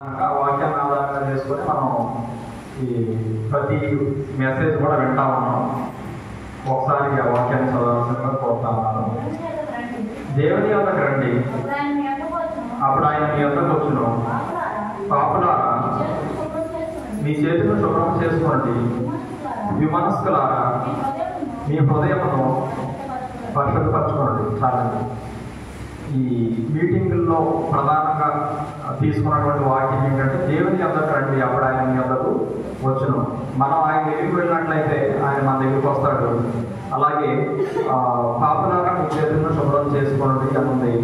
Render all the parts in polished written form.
వాక్యాన్ని ఆధారంగా చేసుకొని మనం ఈ ప్రతి మెసేజ్ కూడా వింటా ఉన్నాం. ఒకసారి ఆ వాక్యాన్ని చదవాల్సిందిగా కోరుతా ఉన్నాను. దేవుని యొద్దకు రండి, అప్పుడు ఆయన మీ యొద్దకు వచ్చును. పాపులారా, మీ చేతులను శుభ్రం చేసుకోండి. విమనస్కులారా, మీ హృదయమును పరిశుద్ధపరచుకోండి. చాలండి. ఈ మీటింగుల్లో ప్రధానంగా తీసుకున్నటువంటి వాక్యం ఏంటంటే, దేవుని యొద్దకు రండి, అప్పుడు ఆయన మీ యొద్దకు వచ్చును. మనం ఆయన దగ్గరికి వెళ్ళినట్లయితే ఆయన మన దగ్గరికి వస్తాడు. అలాగే పాపులారా, మీ చేతులను శుభ్రం చేసుకోండి అన్నది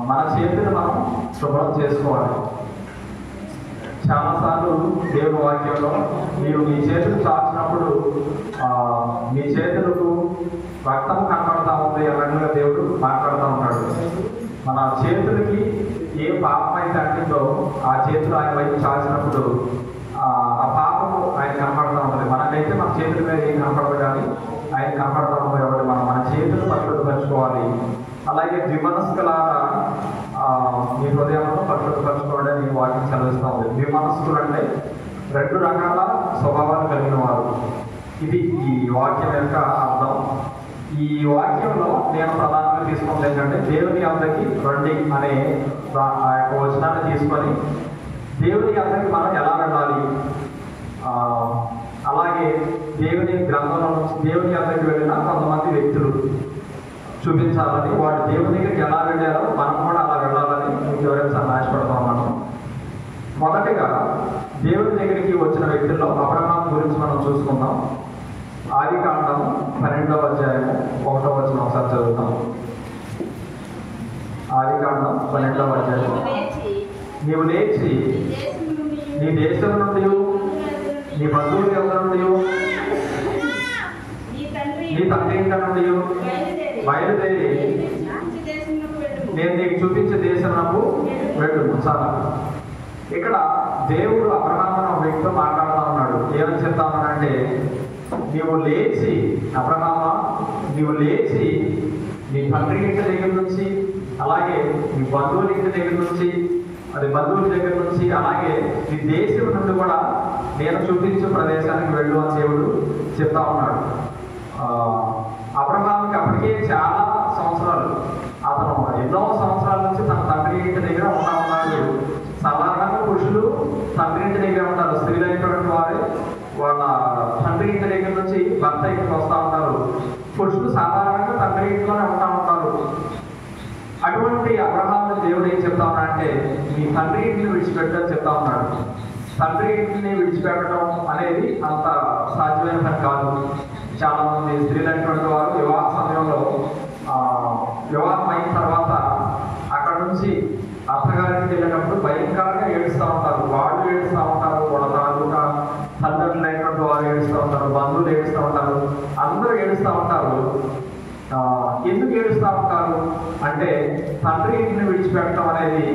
మన చేతులు మనం శుభ్రం చేసుకోవాలి. చాలాసార్లు దేవుని వాక్యంలో మీరు మీ చేతులు చాచినప్పుడు మీ చేతులకు రక్తం కనబడతా ఉంది అన్నట్టుగా దేవుడు మాట్లాడుతూ ఉంటాడు. మన చేతులకి ఏ పాపం అయితే అంటుందో ఆ చేతులు ఆయన వైపు చాచినప్పుడు ఆ పాపము ఆయన కనపడుతూ ఉంటుంది. మనకైతే మన చేతుల మీద ఏం కనపడదు, కానీ ఆయన కనపడుతూ ఉంటుంది కాబట్టి మనం మన చేతులు పరిశుద్ధపరచుకోవాలి. అలాగే ద్విమనస్కులారా, మీ హృదయాలను పరిశుద్ధపరచుకోవడం ఈ వాక్యం చదివిస్తూ ఉంది. ద్విమనస్కులు అంటే రెండు రకాల స్వభావాలు కలిగిన వారు. ఇది ఈ వాక్యం యొక్క అర్థం. ఈ వాక్యంలో నేను ప్రధానంగా తీసుకుంది ఏంటంటే, దేవుని యొద్దకి రండి అనే ఆ యొక్క వచనాన్ని తీసుకొని దేవుని యొద్దకి మనం ఎలా వెళ్ళాలి, అలాగే దేవుని గ్రంథంలో నుంచి దేవుని యొద్దకి వెళ్ళిన కొంతమంది వ్యక్తులు చూపించాలని, వాడు దేవుని దగ్గరికి ఎలా వెళ్ళారో మనం కూడా అలా వెళ్ళాలని మీకు ఎవరైనా ఆశపడతా ఉన్నాను. మొదటిగా దేవుని దగ్గరికి వచ్చిన వ్యక్తుల్లో అబ్రహాము గురించి మనం చూసుకుందాం. ఆదికాండం 12వ అధ్యాయము 1వ వచనం ఒకసారి చదువుతాం. ఆదికాండం 12వ అధ్యాయం. నీవు లేచి నీ దేశం నుండి, నీ బంధువుల యొక్క నుండి, నీ తండ్రి ఇంట నుండి బయలుదేరి నేను నీకు చూపించే దేశంలో వెళ్ళు. చాలా ఇక్కడ దేవుడు అబ్రహామును ఒక వ్యక్తితో మాట్లాడుతూ ఉన్నాడు. ఏమని చెప్తా ఉన్నాడంటే, నీవు లేచి అబ్రహామా, నీవు లేచి నీ తండ్రి ఇంటి దగ్గర నుంచి, అలాగే నీ బంధువుల ఇంటి దగ్గర నుంచి, బంధువుల దగ్గర నుంచి, అలాగే నీ దేశం నుండి కూడా నేను చూపించే ప్రదేశానికి వెళ్ళు అని దేవుడు చెప్తా ఉన్నాడు. అబ్రహాముకి అప్పటికే చాలా సంవత్సరాలు, అతను ఎన్నో సంవత్సరాల నుంచి తన తండ్రి ఇంటి దగ్గర ఉన్నాడు. సాధారణంగా పురుషులు తండ్రి ఇంటి దగ్గర ఉంటారు. స్త్రీలు అయినటువంటి వారే వాళ్ళ తండ్రి ఇంటి దగ్గర నుంచి భర్త ఇంటికి వస్తూ ఉంటారు. పురుషులు సాధారణంగా తండ్రి ఇంట్లోనే ఉంటారు. అటువంటి అబ్రహాము దేవుడు ఏం చెప్తా ఉన్నాడంటే, మీ తండ్రి ఇంటిని విడిచిపెట్టని చెప్తా ఉన్నాడు. తండ్రి ఇంటిని విడిచిపెట్టడం అనేది అంత సాధ్యమైన పని కాదు. చాలా మంది స్త్రీలు అయినటువంటి వారు వివాహ సమయంలో వివాహం అయిన తర్వాత అక్కడ నుంచి అత్తగారికి వెళ్ళినప్పుడు భయంకరంగా ఏడుస్తూ ఉంటారు. వాళ్ళు ఏడుస్తూ ఉంటారు, వాళ్ళ తాలూకా తల్లిదండ్రులు అయినటువంటి వారు ఏడుస్తూ ఉంటారు, బంధువులు ఏడుస్తూ ఉంటారు, అందరూ ఏడుస్తూ ఉంటారు. ఎందుకు ఏడుస్తూ ఉంటారు అంటే, తండ్రి ఇంటిని విడిచిపెట్టడం అనేది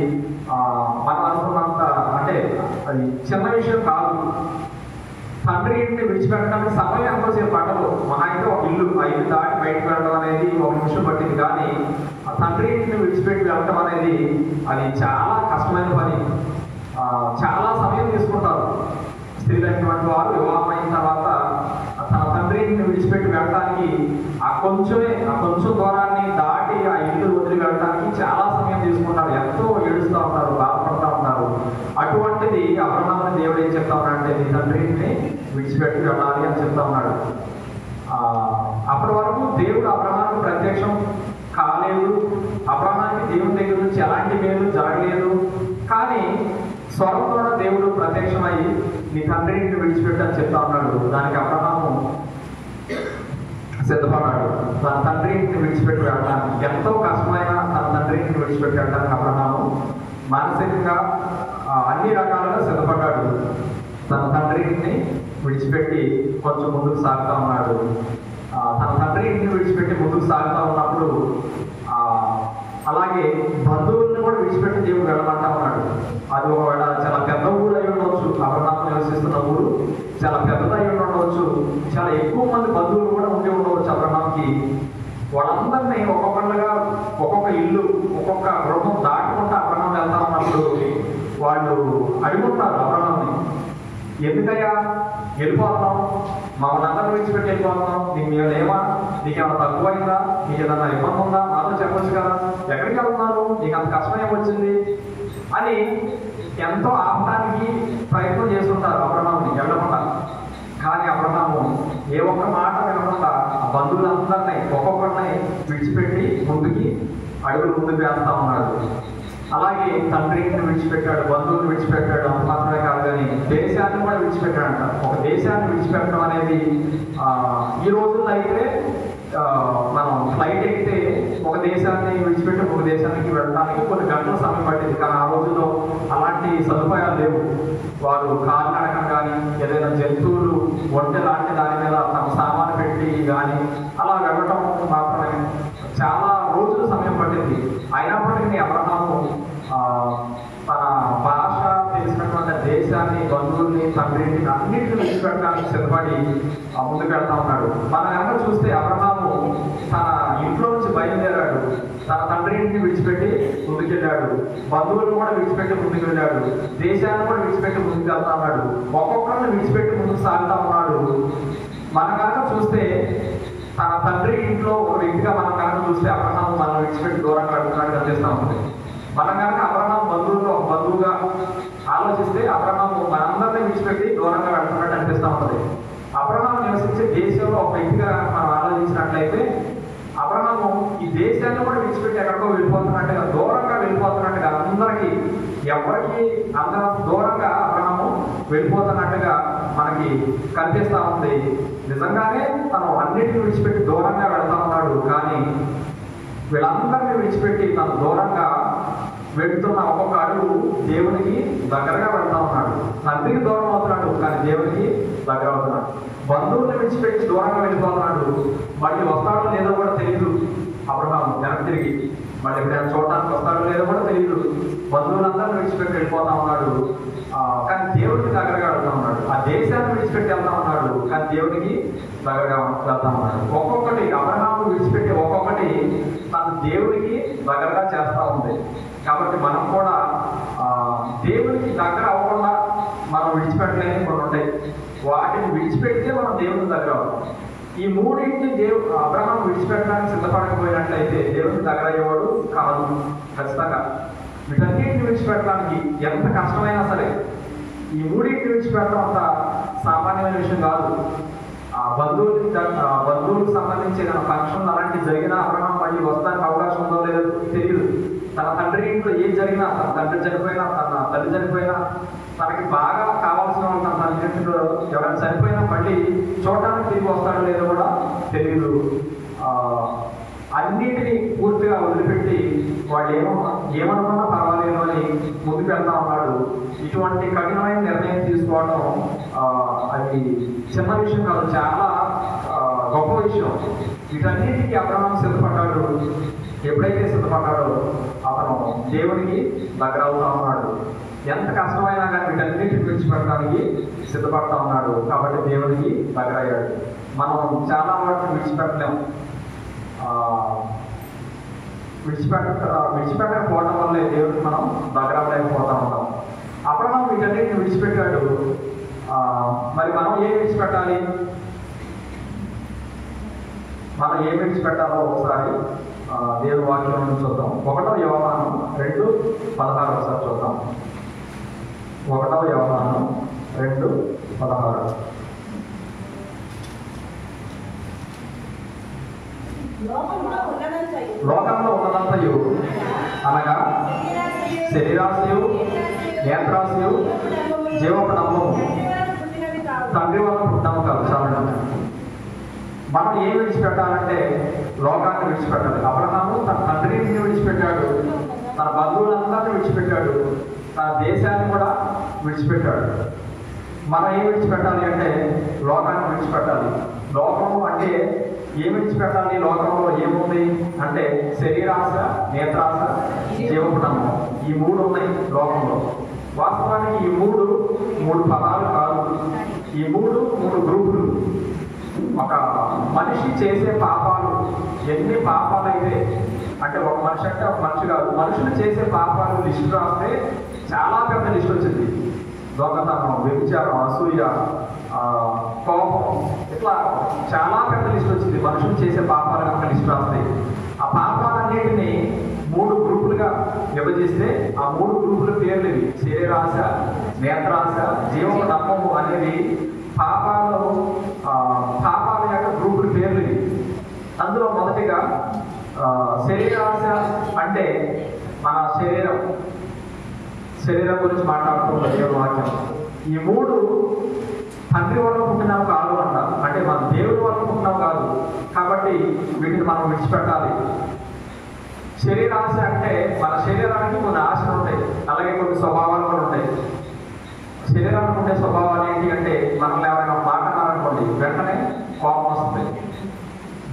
మనం అనుకున్నంత అంటే అది చిన్న విషయం కాదు. తండ్రి ఇంటిని విడిచిపెట్టడానికి సమయం ఎంతోసేపు పట్టదు. మహా అయితే ఒక ఇల్లు దాటి బయటకు వెళ్ళడం అనేది ఒక నిమిషం పట్టింది. కానీ ఆ తండ్రి ఇంటిని విడిచిపెట్టి వెళ్ళటం అనేది అది చాలా కష్టమైన పని. చాలా సమయం తీసుకుంటారు. స్త్రీలైనటువంటి వారు వివాహం అయిన తర్వాత తన తండ్రి ఇంటిని విడిచిపెట్టి వెళ్ళడానికి ఆ కొంచెం దూరాన్ని దాటి ఆ ఇల్లు వదిలి వెళ్ళడానికి చాలా సమయం తీసుకుంటారు. ఎంతో ఏడుస్తూ ఉంటారు, బాధపడుతూ ఉంటారు. అటువంటిది అబ్రహాముని దేవుడు ఏం చెప్తా ఉన్నాడంటే, నీ తండ్రి ఇంటిని విడిచిపెట్టి వెళ్ళాలి అని చెప్తా ఉన్నాడు. అప్పటి వరకు దేవుడు అబ్రహాముకు ప్రత్యక్షం కాలేదు. అబ్రహాముకి దేవుని దగ్గర నుంచి ఎలాంటి మేలు జరగలేదు. కానీ స్వరం ద్వారా దేవుడు ప్రత్యక్షమై నీ తండ్రి ఇంటిని విడిచిపెట్టని చెప్తా ఉన్నాడు. దానికి అబ్రహాము సిద్ధపడ్డాడు. తన తండ్రి ఇంటిని విడిచిపెట్టి వెళ్ళడానికి, ఎంతో కష్టమైన తన తండ్రి ఇంటిని విడిచిపెట్టి వెళ్ళడానికి అబ్రహాము మానసికంగా అన్ని రకాలుగా సిద్ధపడ్డాడు. తన తండ్రి ఇంటిని విడిచిపెట్టి కొంచెం ముందుకు సాగుతూ ఉన్నాడు. తన తండ్రి ఇంటిని విడిచిపెట్టి ముందుకు సాగుతూ ఉన్నప్పుడు అలాగే బంధువులను కూడా విడిచిపెట్టి దేవుడు వెళ్ళమంటా ఉన్నాడు. అది ఒకవేళ చాలా పెద్ద ఊరు అయి ఉండవచ్చు. అబ్రహాము నివసిస్తున్న ఊరు చాలా పెద్దది అయి ఉండవచ్చు. చాలా ఎక్కువ మంది బంధువులు కూడా ఉండి ఉండవచ్చు అబ్రహాముకి. వాళ్ళందరినీ ఒక్కొక్కళ్ళగా ఒక్కొక్క ఇల్లు, ఒక్కొక్క గృహం దాటుకుంటూ అబ్రహాము వెళ్తా ఉన్నప్పుడు వాళ్ళు అడుగుతున్నారు అబ్రహాముని, ఎందుకయ్యా వెళ్ళిపోతున్నాం, మమ్మల్ని అందరిని విడిచిపెట్టి వెళ్ళిపోతున్నాం, నీకు మేము లేవా, నీకేమైనా తక్కువైందా, నీకు ఏదన్నా ఇబ్బంది ఉందా, నాతో చెప్పొచ్చు కదా, ఎక్కడికి వెళ్తున్నారు, నీకు అంత కష్టం ఏమొచ్చింది అని ఎంతో ఆపడానికి ప్రయత్నం చేస్తుంటారు అబ్రహాముని వెళ్ళకుండా. కానీ అబ్రహాము ఏ ఒక్క మాట వినకుండా బంధువులందరినీ ఒక్కొక్కరిని విడిచిపెట్టి అడుగులు ముందుకు వేస్తా ఉన్నాడు. అలాగే తండ్రిని విడిచిపెట్టాడు, బంధువులను విడిచిపెట్టాడు, అంత మాత్రమే కాదు కానీ దేశాన్ని కూడా విడిచిపెట్టాడంట. ఒక దేశాన్ని విడిచిపెట్టడం అనేది ఈ రోజుల్లో అయితే మనం ఫ్లైట్ ఎక్కితే ఒక దేశాన్ని విడిచిపెట్టి ఒక దేశానికి వెళ్ళడానికి కొన్ని గంటల సమయం పట్టింది. కానీ ఆ రోజుల్లో అలాంటి సదుపాయాలు లేవు. వారు కాలినడకం కానీ ఏదైనా జంతువులు ఒంటె లాంటి దాని మీద తమ సామాను పెట్టి కానీ అలా వెళ్ళటం మాత్రమే చాలా రోజులు సమయం పట్టింది. అయినప్పటికీ అబ్రహాము తన భాష తెలిసినటువంటి దేశాన్ని, బంధువుల్ని, తండ్రిని అన్నింటిని విడిచిపెట్టడానికి సిద్ధపడి ముందుకు వెళ్తా ఉన్నాడు. మనం కనుక చూస్తే అబ్రహాము తన ఇంట్లో నుంచి బయలుదేరాడు, తన తండ్రిని విడిచిపెట్టి ముందుకెళ్ళాడు, బంధువులను కూడా విడిచిపెట్టి ముందుకు వెళ్ళాడు, దేశాన్ని కూడా విడిచిపెట్టి ముందుకు వెళ్తా ఉన్నాడు, ఒక్కొక్కరిని విడిచిపెట్టి ముందుకు సాగుతా ఉన్నాడు. మనం కనుక చూస్తే తన తండ్రి ఇంట్లో ఒక వ్యక్తిగా మనం కనుక చూస్తే అబ్రహాము మనం విడిచిపెట్టి దూరంగా వెళ్తున్నాడు కనిపిస్తూ ఉంటుంది. మనం కనుక అబ్రహాం బంధువుల్లో ఒక బంధువుగా ఆలోచిస్తే అబ్రహాము మనందరినీ విడిచిపెట్టి దూరంగా వెళ్తున్నట్టు అనిపిస్తూ ఉంటుంది. అబ్రహాం నివసించే దేశంలో ఒక వ్యక్తిగా మనం ఆలోచించినట్లయితే అబ్రహాము ఈ దేశాన్ని కూడా విడిచిపెట్టి ఎక్కడికో వెళ్ళిపోతున్నట్టుగా, దూరంగా వెళ్ళిపోతున్నట్టుగా, అందరికీ ఎవరికి అందరూ దూరంగా అబ్రహాము వెళ్ళిపోతున్నట్టుగా మనకి కనిపిస్తూ ఉంది. నిజంగానే తను అన్నిటిని విడిచిపెట్టి దూరంగా వెళ్తా ఉన్నాడు. కానీ వీళ్ళందరినీ విడిచిపెట్టి తను దూరంగా వెళ్తున్న ఒక్కొక్క అడుగు దేవునికి దగ్గరగా వెళ్తా ఉన్నాడు. తండ్రికి దూరం అవుతున్నాడు, కానీ దేవునికి దగ్గర అవుతున్నాడు. బంధువుల్ని విడిచిపెట్టి దూరంగా వెళ్ళిపోతున్నాడు. మళ్ళీ వస్తాడో లేదో కూడా తెలియదు అబ్రహాం. వెనక్కి తిరిగి మళ్ళీ ఎప్పుడైనా చూడటానికి వస్తాడో లేదో కూడా తెలియదు. బంధువులందరినీ విడిచిపెట్టి వెళ్ళిపోతా ఉన్నాడు, కానీ దేవుడికి దగ్గరగా వెళ్తా ఉన్నాడు. ఆ దేశాన్ని విడిచిపెట్టి వెళ్తా ఉన్నాడు, కానీ దేవుడికి దగ్గరగా వెళ్తా ఉన్నాడు. ఒక్కొక్కటి అబ్రహాము విడిచిపెట్టి ఒక్కొక్కటి తన దేవుడికి దగ్గరగా చేస్తూ ఉంది. కాబట్టి మనం కూడా దేవుడికి దగ్గర అవ్వకుండా మనం విడిచిపెట్టలేని కొన్ని ఉంటాయి. వాటిని విడిచిపెడితే మనం దేవుడికి దగ్గర అవుతాం. ఈ మూడింటిని అబ్రహాం విడిచిపెట్టడానికి సిద్ధపడకపోయినట్లయితే దేవుడికి దగ్గర అయ్యేవాడు కాదు ఖచ్చితంగా. వీటన్నిటిని విడిచిపెట్టడానికి ఎంత కష్టమైనా సరే ఈ మూడింటిని విడిచిపెట్టడం అంత సామాన్యమైన విషయం కాదు. బంధువులకు సంబంధించిన ఫంక్షన్ అలాంటివి జరిగినా అబ్రహాం మళ్ళీ వస్తానికి అవకాశం ఉందో లేదో తెలియదు. తన తండ్రి ఇంట్లో ఏం జరిగినా, తన తండ్రి చనిపోయినా, తన తల్లి చనిపోయినా, తనకి బాగా కావాల్సిన వాళ్ళు తన తల్లిదండ్రులు ఎవరైనా చనిపోయినా మళ్ళీ చూడటానికి తిరిగి వస్తాడో లేదో కూడా తెలియదు. అన్నిటినీ పూర్తిగా వదిలిపెట్టి వాళ్ళు ఏమనుకున్నా పర్వాలేదు అని ముందుకు వెళ్తా ఉన్నాడు. ఇటువంటి కఠినమైన నిర్ణయం తీసుకోవడం అది చిన్న విషయం కాదు, చాలా గొప్ప విషయం. వీటన్నిటికీ అబ్రహాం సిద్ధపడ్డాడు. ఎప్పుడైతే సిద్ధపడ్డాడో అతను దేవునికి దగ్గర అవుతా ఉన్నాడు. ఎంత కష్టమైనా కానీ వీటన్నిటిని విడిచిపెట్టడానికి సిద్ధపడతా ఉన్నాడు. కాబట్టి దేవునికి దగ్గర అయ్యాడు. మనం చాలా వాటిని విడిచిపెట్టలేము. విడిచిపెట్టకపోవడం వల్లే దేవుడికి మనం దగ్గర అవ్వలేకపోతా ఉంటాం. అబ్రహాం వీటన్నిటిని విడిచిపెట్టాడు. మరి మనం ఏం విడిచిపెట్టాలి? మనం ఏం విడిచిపెట్టాలో ఒకసారి దేవుడి వాక్యం నుంచి చూద్దాం. 1 యోహాను 2:16 ఒకసారి చూద్దాం. 1 యోహాను 2:16. లోకంలో ఉన్నదంతయు అనగా శరీరాశయు, నేత్రాశయు, జీవపడంబము తండ్రి వల్ల పుట్టినము కాదు. చాలండి. మనం ఏం విడిచిపెట్టాలంటే లోకాన్ని విడిచిపెట్టాలి. అబ్రహాము తన తండ్రిని విడిచిపెట్టాడు, తన బంధువులందరినీ విడిచిపెట్టాడు, తన దేశాన్ని కూడా విడిచిపెట్టాడు. మనం ఏం విడిచిపెట్టాలి అంటే లోకాన్ని విడిచిపెట్టాలి. లోకము అంటే ఏం విడిచిపెట్టాలి? లోకంలో ఏముంది అంటే శరీరాశ, నేత్రాశ, జీవపుటము, ఈ 3 ఉన్నాయి లోకంలో. వాస్తవానికి ఈ 3 పదాలు కాదు, ఈ 3 గ్రూపులు. ఒక మనిషి చేసే పాపాలు ఎన్ని పాపాలైతే అంటే ఒక మనిషి అంటే ఒక మనిషి కాదు, మనుషులు చేసే పాపాలు లిస్టు రాస్తే చాలా పెద్ద లిస్ట్ వచ్చింది. దొంగతనం, వ్యభిచారం, అసూయ, కోపం, ఇట్లా చాలా పెద్ద లిస్ట్ వచ్చింది మనుషులు చేసే పాపాలు కనుక లిస్ట్ రాస్తే. ఆ పాపాలన్నిటిని 3 గ్రూపులుగా విభజిస్తే ఆ 3 గ్రూపుల పేర్లు ఇవి: శరీరాశ, నేత్రాశ, జీవము నమ్మము అనేది పాపాల యొక్క గ్రూపుల పేర్లు ఇవి. అందులో మొదటిగా శరీరాశ అంటే మన శరీరం గురించి మాట్లాడుతున్న దేవుని వాక్యం. ఈ 3 తండ్రి వల్ల పుట్టినవి కాదు అన్నారు, అంటే మన దేవుడి వల్ల పుట్టినవి కాదు. కాబట్టి వీటిని మనం విడిచిపెట్టాలి. శరీరాశ అంటే మన శరీరానికి కొన్ని ఆశలు ఉంటాయి, అలాగే కొన్ని స్వభావాలు కూడా ఉంటాయి. శరీరానికి ఉండే స్వభావాలు ఏంటి అంటే, మనల్ని ఎవరైనా మాట అన్నారనుకోండి వెంటనే కోపం వస్తుంది,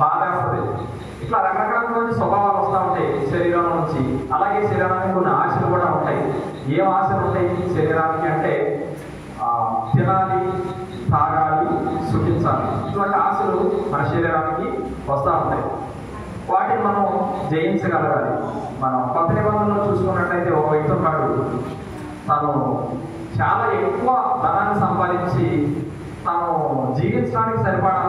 బాధ వస్తుంది. ఇట్లా రకరకాల స్వభావాలు వస్తూ ఉంటాయి శరీరం నుంచి. అలాగే శరీరానికి కొన్ని ఆశలు కూడా ఉంటాయి. ఏం ఆశలు ఉంటాయి శరీరానికి అంటే, తినాలి, తాగాలి, సుఖించాలి, ఇటువంటి ఆశలు మన శరీరానికి వస్తూ ఉంటాయి. వాటిని మనం జయించగలగాలి. మనం కొత్త నిబంధనలో చూసుకున్నట్లయితే ఒక వ్యక్తి ఉన్నాడు, తను చాలా ఎక్కువ ధనాన్ని సంపాదించి తను జీవించడానికి సరిపడా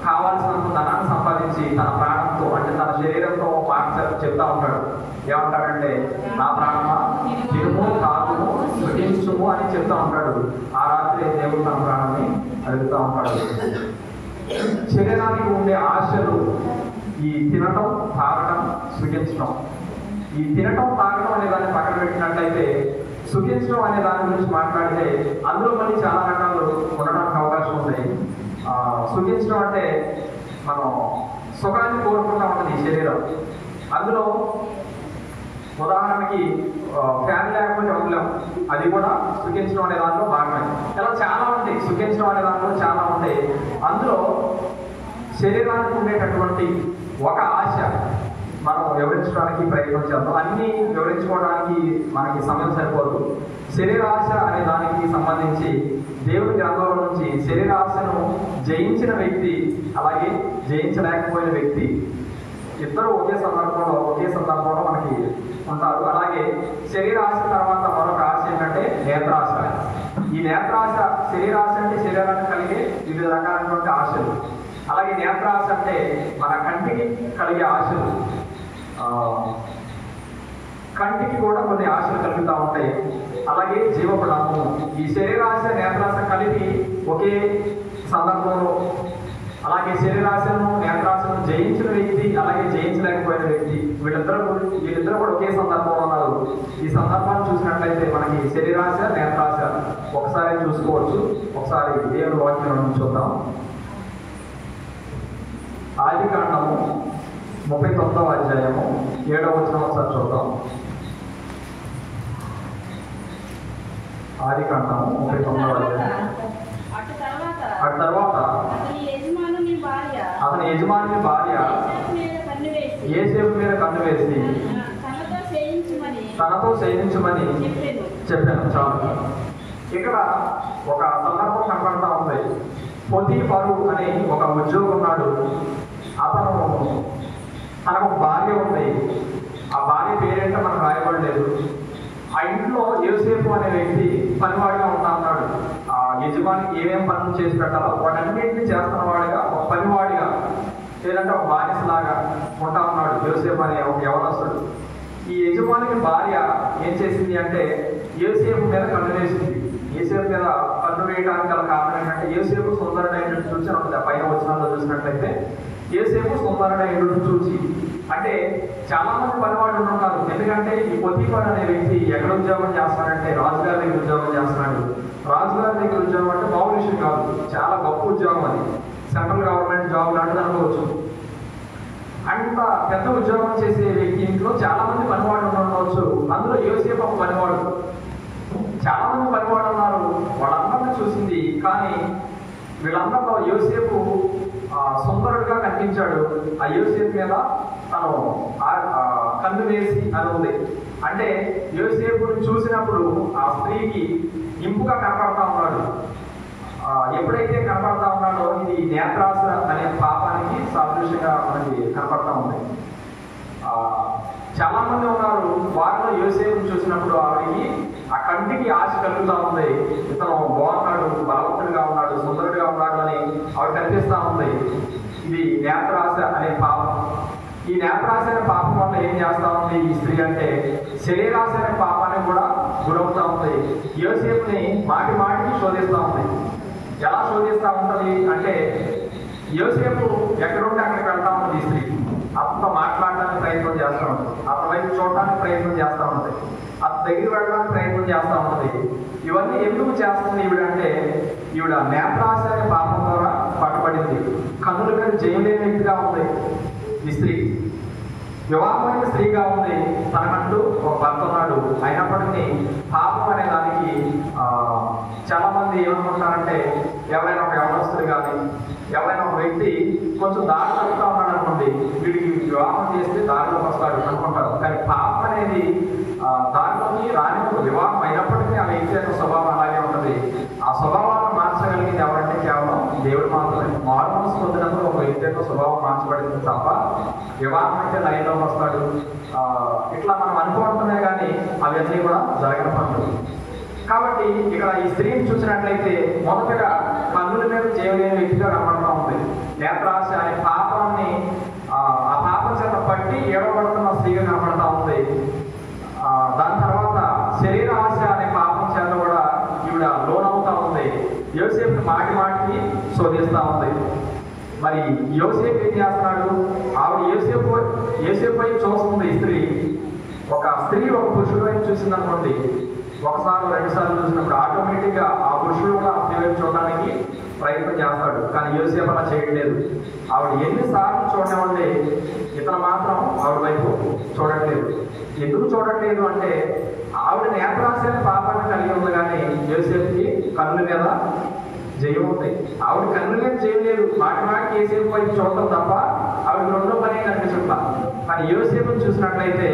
కావాల్సినంత ధనాన్ని సంపాదించి తన ప్రాణంతో, అంటే తన శరీరంతో మాట చెప్తా ఉంటాడు. ఏమంటాడంటే, నా ప్రాణమా తినుము, తాగుము, సుఖించుము అని చెప్తా ఉంటాడు. ఆ రాత్రి దేవుడు తన ప్రాణాన్ని అడుగుతూ ఉంటాడు. శరీరానికి ఉండే ఆశలు ఈ తినటం, తాగటం, సుఖించడం. ఈ తినటం, తాగటం అనే దాన్ని పక్కన పెట్టినట్లయితే సుఖించడం అనే దాని గురించి మాట్లాడితే అందులో మళ్ళీ చాలా రకాలు ఉండడానికి అవకాశం ఉంది. సుఖించడం అంటే మనం సుఖాన్ని కోరుకుంటా ఉంటుంది ఈ శరీరం. అందులో ఉదాహరణకి ఫ్యాన్ లేకపోతే ఉండలేం, అది కూడా సుఖించడం అనే దాంట్లో భాగమే. ఇలా చాలా ఉంటాయి, సుఖించడం అనే దాంట్లో చాలా ఉంటాయి. అందులో శరీరానికి ఉండేటటువంటి ఒక ఆశ మనం వివరించడానికి ప్రయత్నం చేద్దాం. అన్నీ వివరించుకోవడానికి మనకి సమయం సరిపోదు. శరీరాశ అనే దానికి సంబంధించి దేవుడి గ్రంథంలో నుంచి శరీరాశను జయించిన వ్యక్తి, అలాగే జయించలేకపోయిన వ్యక్తి ఇద్దరు ఒకే సందర్భంలో మనకి ఉంటారు. అలాగే శరీరాశ తర్వాత మరొక ఆశ ఏంటంటే నేత్రాశ. ఈ నేత్రాశ, శరీరాశ అంటే శరీరానికి కలిగే వివిధ రకాలైనటువంటి ఆశలు. అలాగే నేత్రాశ అంటే మన కంటికి కలిగే ఆశలు. కంటికి కూడా కొన్ని ఆశలు కలుగుతూ ఉంటాయి. అలాగే జీవపు నమ్మము. ఈ శరీరాశ, నేత్రాశ కలిపి ఒకే సందర్భంలో, అలాగే శరీరాశను, నేత్రాశను జయించిన వ్యక్తి, అలాగే జయించలేకపోయిన వ్యక్తి, వీళ్ళిద్దరూ కూడా ఒకే సందర్భంలో ఉన్నారు. ఈ సందర్భాన్ని చూసినట్లయితే మనకి శరీరాశ, నేత్రాశ ఒకసారి చూసుకోవచ్చు. ఒకసారి దేవుని వాక్యం నుంచి చూద్దాం. ఆదికాండము 39వ అధ్యాయము 7వ వచనం ఒకసారి చూద్దాం. ఆదికాండము 39వ అధ్యాయం. అటు తర్వాత అతని యజమాని భార్య యోసేపు మీద కన్ను వేసి తనతో చేయించమని చెప్పాను. చాలు. ఇక్కడ ఒక సందర్భం కనపడతా ఉంది. పొతీఫరు అనే ఒక ఉద్యోగి ఉన్నాడు. అతను తనకు భార్య ఉంది. ఆ భార్య పేరేంటో మనకు రాయబడలేదు. ఆ ఇంట్లో యోసేపు అనే వ్యక్తి పనివాడిగా ఉంటా ఉన్నాడు. ఆ యజమానికి ఏమేం పనులు చేసి పెట్టాలో వాటన్నింటినీ చేస్తున్న వాడిగా, ఒక పనివాడిగా, లేదంటే ఒక బానిసలాగా ఉంటా ఉన్నాడు యోసేపు అనే ఒక యవనస్తుడు. ఈ యజమానికి భార్య ఏం చేసింది అంటే యోసేపు మీద కన్ను వేసింది. యోసేపు మీద కన్ను వేయడానికి గల కారణం ఏంటంటే, యోసేపు సుందరుడైనట్టు చూసి ఉంటుంది. ఆ పైన వచనాల్లో చూసినట్లయితే యోసేపు సుందరుడైనట్టు చూసి, అంటే చాలా మంది పనివాళ్ళు ఉంటారు. ఎందుకంటే ఈ పొతీఫరు అనే వ్యక్తి ఎక్కడ ఉద్యోగం చేస్తాడంటే రాజుగారి దగ్గర ఉద్యోగం చేస్తున్నాడు. రాజుగారి దగ్గర ఉద్యోగం అంటే మామూలు విషయం కాదు, చాలా గొప్ప ఉద్యోగం. అది సెంట్రల్ గవర్నమెంట్ జాబ్ లాంటిది అనుకోవచ్చు. అంత పెద్ద ఉద్యోగం చేసే వ్యక్తి ఇంట్లో చాలా మంది పనివాళ్ళు ఉండవచ్చు. అందులో యోసేపు ఒక పనివాడు. చాలా మంది పనివాళ్ళు ఉన్నారు, వాళ్ళందరినీ చూసింది. కానీ వీళ్ళందరిలో యోసేపు సుందరుడిగా కనిపించాడు. ఆ యోసేపు మీద తను కన్ను వేసి అని ఉంది. అంటే యోసేపుని చూసినప్పుడు ఆ స్త్రీకి ఇంపుగా కనపడతా ఉన్నాడు. ఎప్పుడైతే కనపడతా ఉన్నాడో ఇది నేత్రాశ అనే పాపానికి సాదృశ్యంగా మనకి కనపడతా ఉంది. చాలా మంది ఉన్నారు, వారిలో యోసేపుని చూసినప్పుడు ఆవిడికి ఆ కంటికి ఆశ కలుగుతూ ఉంది. ఇతను బాగున్నాడు, బలవంతుడిగా ఉన్నాడు, సుందరుడిగా ఉన్నాడు అని ఆవిడ కనిపిస్తూ ఉంది. ఇది నేత్రాశ అనే పాపం. ఈ నేత్రాశ అనే పాపం వల్ల ఏం చేస్తా ఉంది ఈ స్త్రీ అంటే శరీరాశ అనే పాపానికి కూడా గురవుతా ఉంది. యోసేపుని మాటి మాటికి శోధిస్తూ ఉంది. ఎలా శోధిస్తూ ఉంటుంది అంటే యోసేపు ఎక్కడుంటే అక్కడికి వెళ్తా ఉంటుంది ఈ స్త్రీ. అతనితో మాట్లాడడానికి ప్రయత్నం చేస్తూ ఉంటుంది, అతని వైపు చూడడానికి ప్రయత్నం చేస్తూ ఉంటుంది, అతని దగ్గర వెళ్ళడానికి ప్రయత్నం చేస్తూ ఉంటుంది. ఇవన్నీ ఎందుకు చేస్తుంది ఈవిడంటే ఈవిడ నేత్రాశ అనే పాపం ద్వారా పట్టుబడింది. కన్నుల మీద జయలేని వ్యక్తిగా ఉంది ఈ స్త్రీ. వివాహమైన స్త్రీగా ఉంది, తనకంటూ ఒక భర్త ఉన్నాడు. అయినప్పటికీ పాపం అనే దానికి చాలా మంది ఏమనుకుంటారంటే ఎవరైనా ఒక యవనస్తుడు కానీ ఎవరైనా ఒక వ్యక్తి కొంచెం దారి తగ్గుతా ఉన్నాడు అనుకోండి, వీడికి వివాహం చేస్తే దారిలోకి వస్తాడు అనుకుంటారు. కానీ పాపం అనేది దారిలోకి రాని వివాహం అయినప్పటికీ ఆ వ్యక్తి యొక్క స్వభావం అలాగే ఉంటుంది. ఆ స్వభావాన్ని మార్చగలిగింది ఎవరంటే కేవలం దేవుడు మాత్రమే. మారు మనసు పొందినప్పుడు ఒక వ్యక్తి యొక్క స్వభావం మార్చబడింది తప్ప వివాహం అంటే లైన్లోకి వస్తాడు ఇట్లా మనం అనుకుంటున్నాయి కానీ అవన్నీ కూడా జరగని పనులు. కాబట్టి ఇక్కడ ఈ స్త్రీని చూసినట్లయితే మొదటగా కన్నుల మీద చేయలేని వ్యక్తిగా కనబడుతూ ఉంది. నేత్రాశ అనే పాపాన్ని ఆ పాపం చేత పట్టి ఏడవబడుతున్న స్త్రీగా కనబడుతూ ఉంది. దాని తర్వాత శరీర ఆశ అనే పాపం చేత కూడా ఈవిడ లోనవుతా ఉంది. యోసేపుని మాటి మాటికి శోధిస్తూ ఉంది. మరి యోసేపు ఏం చేస్తున్నాడు? ఆవిడ యోసేపు పై చూస్తుంది. ఈ స్త్రీ ఒక పురుషుడు వైపు చూసింది అనుకోండి, ఒకసారి రెండుసార్లు చూసినప్పుడు ఆటోమేటిక్గా ఆ పురుషుడు కూడా ఆ స్త్రీ వైపు చూడడానికి ప్రయత్నం చేస్తాడు. కానీ యోసేపు అలా చేయట్లేదు. ఆవిడ ఎన్నిసార్లు చూడనివ్వండి, ఇతను మాత్రం ఆవిడ వైపు చూడట్లేదు. ఎందుకు చూడట్లేదు అంటే ఆవిడ నేత్రాశ పాపాన్ని కలిగి ఉంది, కానీ యోసేపుకి కన్నుల మీద జయం ఉంది. ఆవిడ కన్నుల మీద జయం లేదు. మాటి యోసేపు వైపు చూడటం తప్ప ఆవిడ రెండో పని కనిపించట్లా. కానీ యోసేపుని చూసినట్లయితే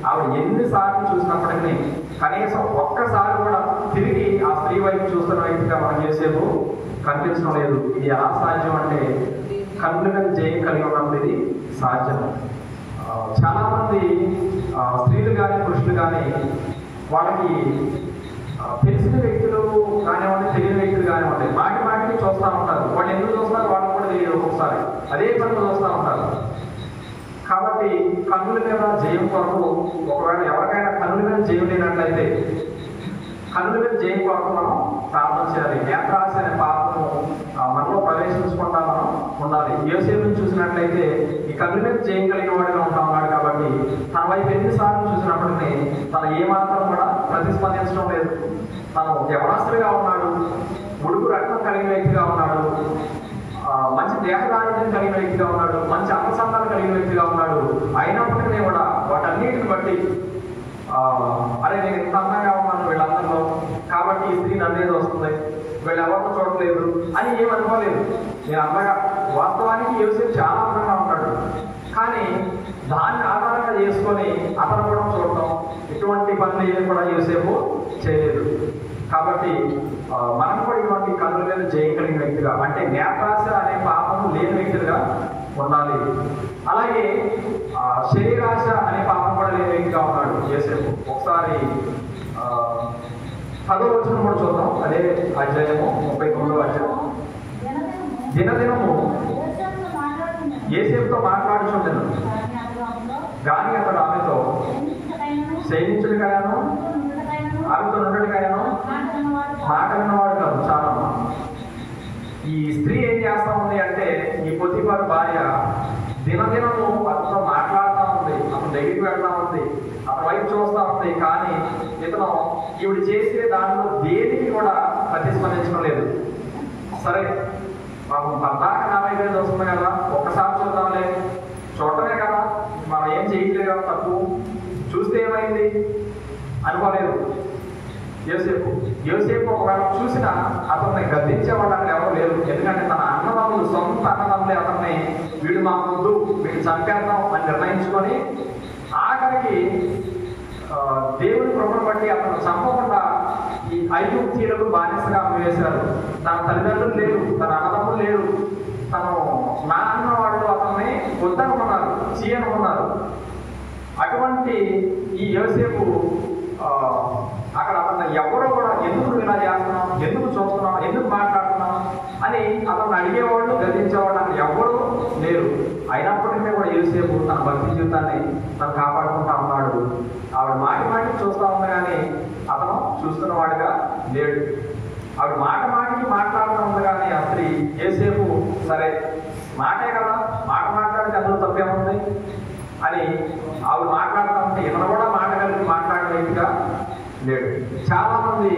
ఆవిడ ఎన్నిసార్లు చూసినప్పటికీ కనీసం ఒక్కసారి కూడా తిరిగి ఆ స్త్రీ వైపు చూస్తున్న వ్యక్తిగా మనకు యోసేపు కనిపించడం లేదు. ఇది ఎలా సాధ్యం అంటే కన్నుల మీద జయం కలిగి ఉన్నప్పుడు ఇది సాధ్యం. చాలా మంది స్త్రీలు కానీ పురుషులు కానీ వాళ్ళకి తెలిసిన వ్యక్తులు కానివ్వండి, తెలియని వ్యక్తులు కానివ్వండి, మాటికి చూస్తూ ఉంటారు. వాళ్ళు ఎందుకు చూస్తారు వాళ్ళు కూడా తెలియదు. ఒక్కొక్కసారి అదే పనులు చూస్తూ ఉంటారు. కాబట్టి కన్నుల మీద జయం కొరకు ఒకవేళ ఎవరికైనా కన్నుల మీద జయం లేనట్లయితే కన్నుల మీద జయం కొరకు మనం ప్రార్థన చేయాలి. నేత్రాశ అనే పాపము మనలో ప్రవేశించకుండా మనం ఉండాలి. యోసేపుని చూసినట్లయితే ఈ కన్నుల మీద జయం కలిగిన వాడిగా ఉంటా ఉన్నాడు. కాబట్టి తన వైపు ఎన్నిసార్లు చూసినప్పటికీ తను ఏమాత్రం కూడా ప్రతిస్పందించడం లేదు. తను యవనస్తుడిగా ఉన్నాడు, ఉడుకు రక్తం కలిగిన వ్యక్తిగా ఉన్నాడు, మంచి దేహదారుణ్యం కలిగిన వ్యక్తిగా ఉన్నాడు, మంచి అంగసంతాలు కలిగిన వ్యక్తిగా ఉన్నాడు. అయినప్పటికీ కూడా వాటన్నిటిని బట్టి అరే నేను ఇంత అందంగా ఉన్నాను వీళ్ళందరిలో, కాబట్టి ఈ స్త్రీ నన్నేది వస్తుంది, వీళ్ళు ఎవరితో చూడలేదు అని ఏమనుకోలేదు. నేను అందంగా వాస్తవానికి యోసేపు చాలా అందంగా ఉంటాడు, కానీ దాన్ని ఆధారంగా చేసుకొని అతను కూడా చూడటం ఇటువంటి పనులు ఏమి కూడా యోసేపు చేయలేదు. కాబట్టి మనం కూడా ఇటువంటి కన్నుల మీద జయం కలిగిన వ్యక్తిగా అంటే నేత్రాశ అనే పాపము లేని వ్యక్తులుగా ఉండాలి. అలాగే శరీరాశ అనే పాపం కూడా లేని వ్యక్తిగా ఉన్నాడు యోసేపు. ఒకసారి 10వ వచనం కూడా చూద్దాం. అదే అధ్యాయము 39వ అధ్యాయం. దినదినము యోసేపుతో మాట్లాడుచుండెను, కానీ అతడు ఆమెతో శయనించుడికైనాను ఆమెతో నుండుడికైనాను మాట విన్నవాడు కాదు. చాలా ఈ స్త్రీ ఏం చేస్తా ఉంది అంటే ఈ పొతిఫరు భార్య దినదినము అతనితో మాట్లాడుతూ ఉంది, అతని దగ్గరికి వెళ్తా ఉంది, అతని వైపు చూస్తూ ఉంది. కానీ ఇతను ఈవిడ చేసే దాంట్లో దేనికి కూడా ప్రతిస్పందించడం లేదు. సరే మనం పద్దాక నా వైపే చూస్తున్నాం కదా, ఒక్కసారి చూద్దాంలే, చూడటమే కదా, మనం ఏం చేయట్లేదు కదా, తప్పు చూస్తే ఏమైంది అనుకోలేదు యోసేపు ఒకవేళ చూసినా అతన్ని గద్దించేవాళ్ళని ఎవరు లేరు. ఎందుకంటే తన అన్నదమ్ములు, సొంత అన్నదమ్ములే అతన్ని వీడు మా ముందు వీడు చంపేద్దాం అని నిర్ణయించుకొని ఆఖరికి దేవుడి కృపను బట్టి అతను చంపకుండా ఈ ఐగుప్తీయులకు బానిసగా వేశారు. తన తల్లిదండ్రులు లేరు, తన అన్నదమ్ములు లేరు, తను నాన్న వాళ్ళు అతన్ని వద్దనుకున్నారు, చేయనుకున్నారు. అటువంటి ఈ యోసేపు అక్కడ అతను ఎవరో కూడా ఎందుకు ఇలా చేస్తున్నాం, ఎందుకు చూస్తున్నాం, ఎందుకు మాట్లాడుతున్నాం అని అతను అడిగేవాళ్ళు, గర్జించేవాళ్ళు అక్కడ ఎవరు లేరు. అయినప్పటికీ కూడా యోసేపు తన భక్తి జీవితాన్ని తను కాపాడుకుంటా ఉన్నాడు. ఆవిడ మాటికి చూస్తూ ఉంది కానీ అతను చూస్తున్నవాడిగా లేడు. ఆవిడ మాటికి మాట్లాడుతూ ఉంది కానీ ఆ స్త్రీ యోసేపు సరే మాటే కదా, మాట మాట్లాడితే అందులో తప్పేముంది అని ఆవిడ మాట్లాడుతూ ఉంటే ఇతను కూడా మాట కలిపి మాట్లాడే వ్యక్తిగా లేడు. చాలా మంది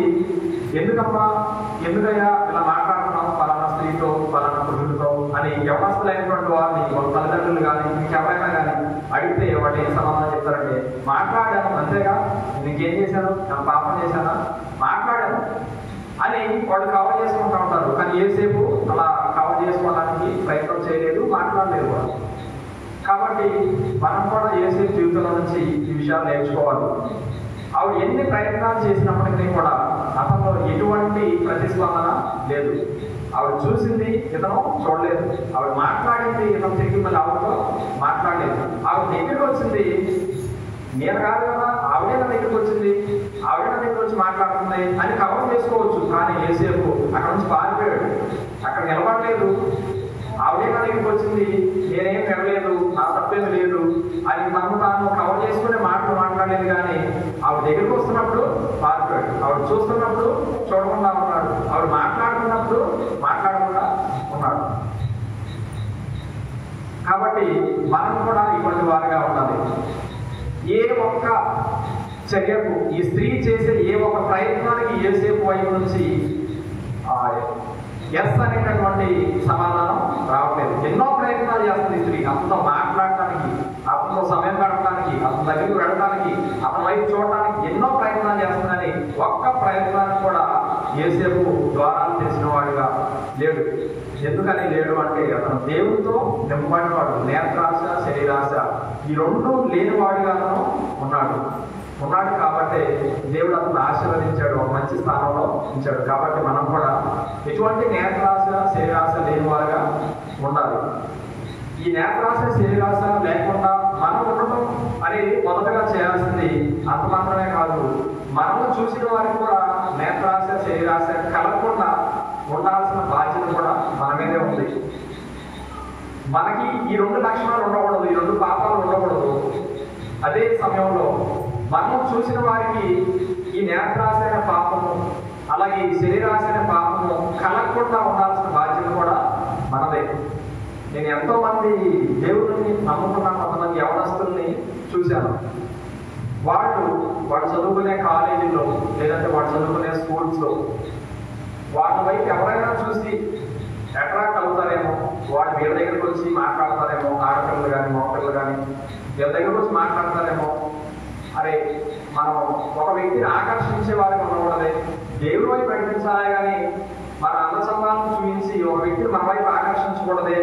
ఎందుకయ్యా ఇలా మాట్లాడుతున్నాం పలానా స్త్రీతో, పలానా పురుషులతో అని యవనస్తులైనటువంటి వారిని వాళ్ళ తల్లిదండ్రులు కానీ ఇంకెవరైనా కానీ అడిగితే వాటి ఏం సమాధానం చెప్తారంటే మాట్లాడాను అంతేగా, నీకేం చేశాను, నా పాపం చేశానా, మాట్లాడాను అని వాళ్ళు కవర్ చేసుకుంటూ ఉంటారు. కానీ ఏసేపు అలా కవర్ చేసుకోవడానికి ప్రయత్నం చేయలేదు, మాట్లాడలేదు వాళ్ళు. కాబట్టి మనం కూడా ఏసేపు జీవితంలో నుంచి ఈ విషయాలు నేర్చుకోవాలి. ఆవిడ ఎన్ని ప్రయత్నాలు చేసినప్పటికీ కూడా అతనిలో ఎటువంటి ప్రతిస్పందన లేదు. ఆవిడ చూసింది, ఇతను చూడలేదు. ఆవిడ మాట్లాడింది, ఇతను తిరిగి మళ్ళీ ఆవిడతో మాట్లాడలేదు. ఆవిడ దగ్గరికి వచ్చింది, నేను కాదు కదా, ఆవిడే నా దగ్గరికి వచ్చింది, ఆవిడే నా దగ్గర వచ్చి మాట్లాడుతుంది అని కవర్ చేసుకోవచ్చు. కానీ యోసేపు అక్కడ నుంచి పారిపోయాడు, అక్కడ నిలబడలేదు. ఆవిడే నా దగ్గరికి వచ్చింది, నేనేం వెళ్ళలేదు, నా తప్పేమి లేదు అని తాను కవర్ చేసుకునే మాటలు మాట్లాడలేదు. కానీ ఆవిడ దగ్గరికి వస్తున్నప్పుడు పారిపోయాడు, ఆవిడ చూస్తున్నప్పుడు చూడకుండా ఉన్నాడు, ఆవిడ మాట్లాడుతున్నప్పుడు మాట్లాడకుండా ఉన్నాడు. కాబట్టి మనం కూడా ఇటువంటి వారిగా ఉండాలి. ఏ ఒక్క చర్యకు, ఈ స్త్రీ చేసే ఏ ఒక్క ప్రయత్నానికి యోసేపు వైపు నుంచి ఎస్ అనేటటువంటి సమాధానం రావట్లేదు. ఎన్నో ప్రయత్నాలు చేస్తుంది స్త్రీ, అతనితో మాట్లాడటానికి, అతనితో సమయం గడపడానికి, అతని దగ్గరికి వెళ్ళడానికి, అతని వైపు చూడటానికి ఎన్నో ప్రయత్నాలు చేస్తుందని ఒక్క ప్రయత్నానికి కూడా యోసేపు ద్వారాలు తెచ్చిన వాడుగా లేడు. ఎందుకని లేడు అంటే అతను దేవుడితో నింపబడినవాడు. నేత్రాశ, శరీరాశ ఈ రెండు లేనివాడిగా అతను ఉన్నాడు కాబట్టి దేవుడు అతను ఆశీర్వదించాడు, ఒక మంచి స్థానంలో ఉంచాడు. కాబట్టి మనం కూడా ఎటువంటి నేత్రాశ, శరీరాశ లేని వారుగా ఉండాలి. ఈ నేత్రాశ, శరీరాశ లేకుండా మనం ఉండటం అనేది మొదటగా చేయాల్సింది. అంత మాత్రమే కాదు, మనల్ని చూసిన వారికి కూడా నేత్రాశ, శరీరాశ కలగకుండా ఉండాల్సిన బాధ్యత కూడా మన మీదే ఉంది. మనకి ఈ రెండు లక్షణాలు ఉండకూడదు, ఈ రెండు పాపాలు ఉండకూడదు. అదే సమయంలో మనం చూసిన వారికి ఈ నేత్రాశ అనే పాపము, అలాగే ఈ శరీరాశ అనే పాపము కలగకుండా ఉండాల్సిన బాధ్యత కూడా మనదే. నేను ఎంతో మంది దేవుడిని నమ్ముకున్న కొంతమంది యవనస్తుల్ని చూశాను. వాడు చదువుకునే కాలేజీలో లేదంటే వాడు చదువుకునే స్కూల్స్లో వాళ్ళ వైపు ఎవరైనా చూసి అట్రాక్ట్ అవుతారేమో, వాడు వీళ్ళ దగ్గరికి వచ్చి మాట్లాడతారేమో, ఆడపిల్లలు కానీ మగపిల్లలు కానీ వీళ్ళ దగ్గరకు వచ్చి మాట్లాడతారేమో, అరే మనం ఒక వ్యక్తిని ఆకర్షించే వారికి ఉండకూడదే, దేవుడి వైపు నడిపించాలే కానీ మన అందసందాలను చూపించి ఒక వ్యక్తిని మన వైపు ఆకర్షించకూడదే,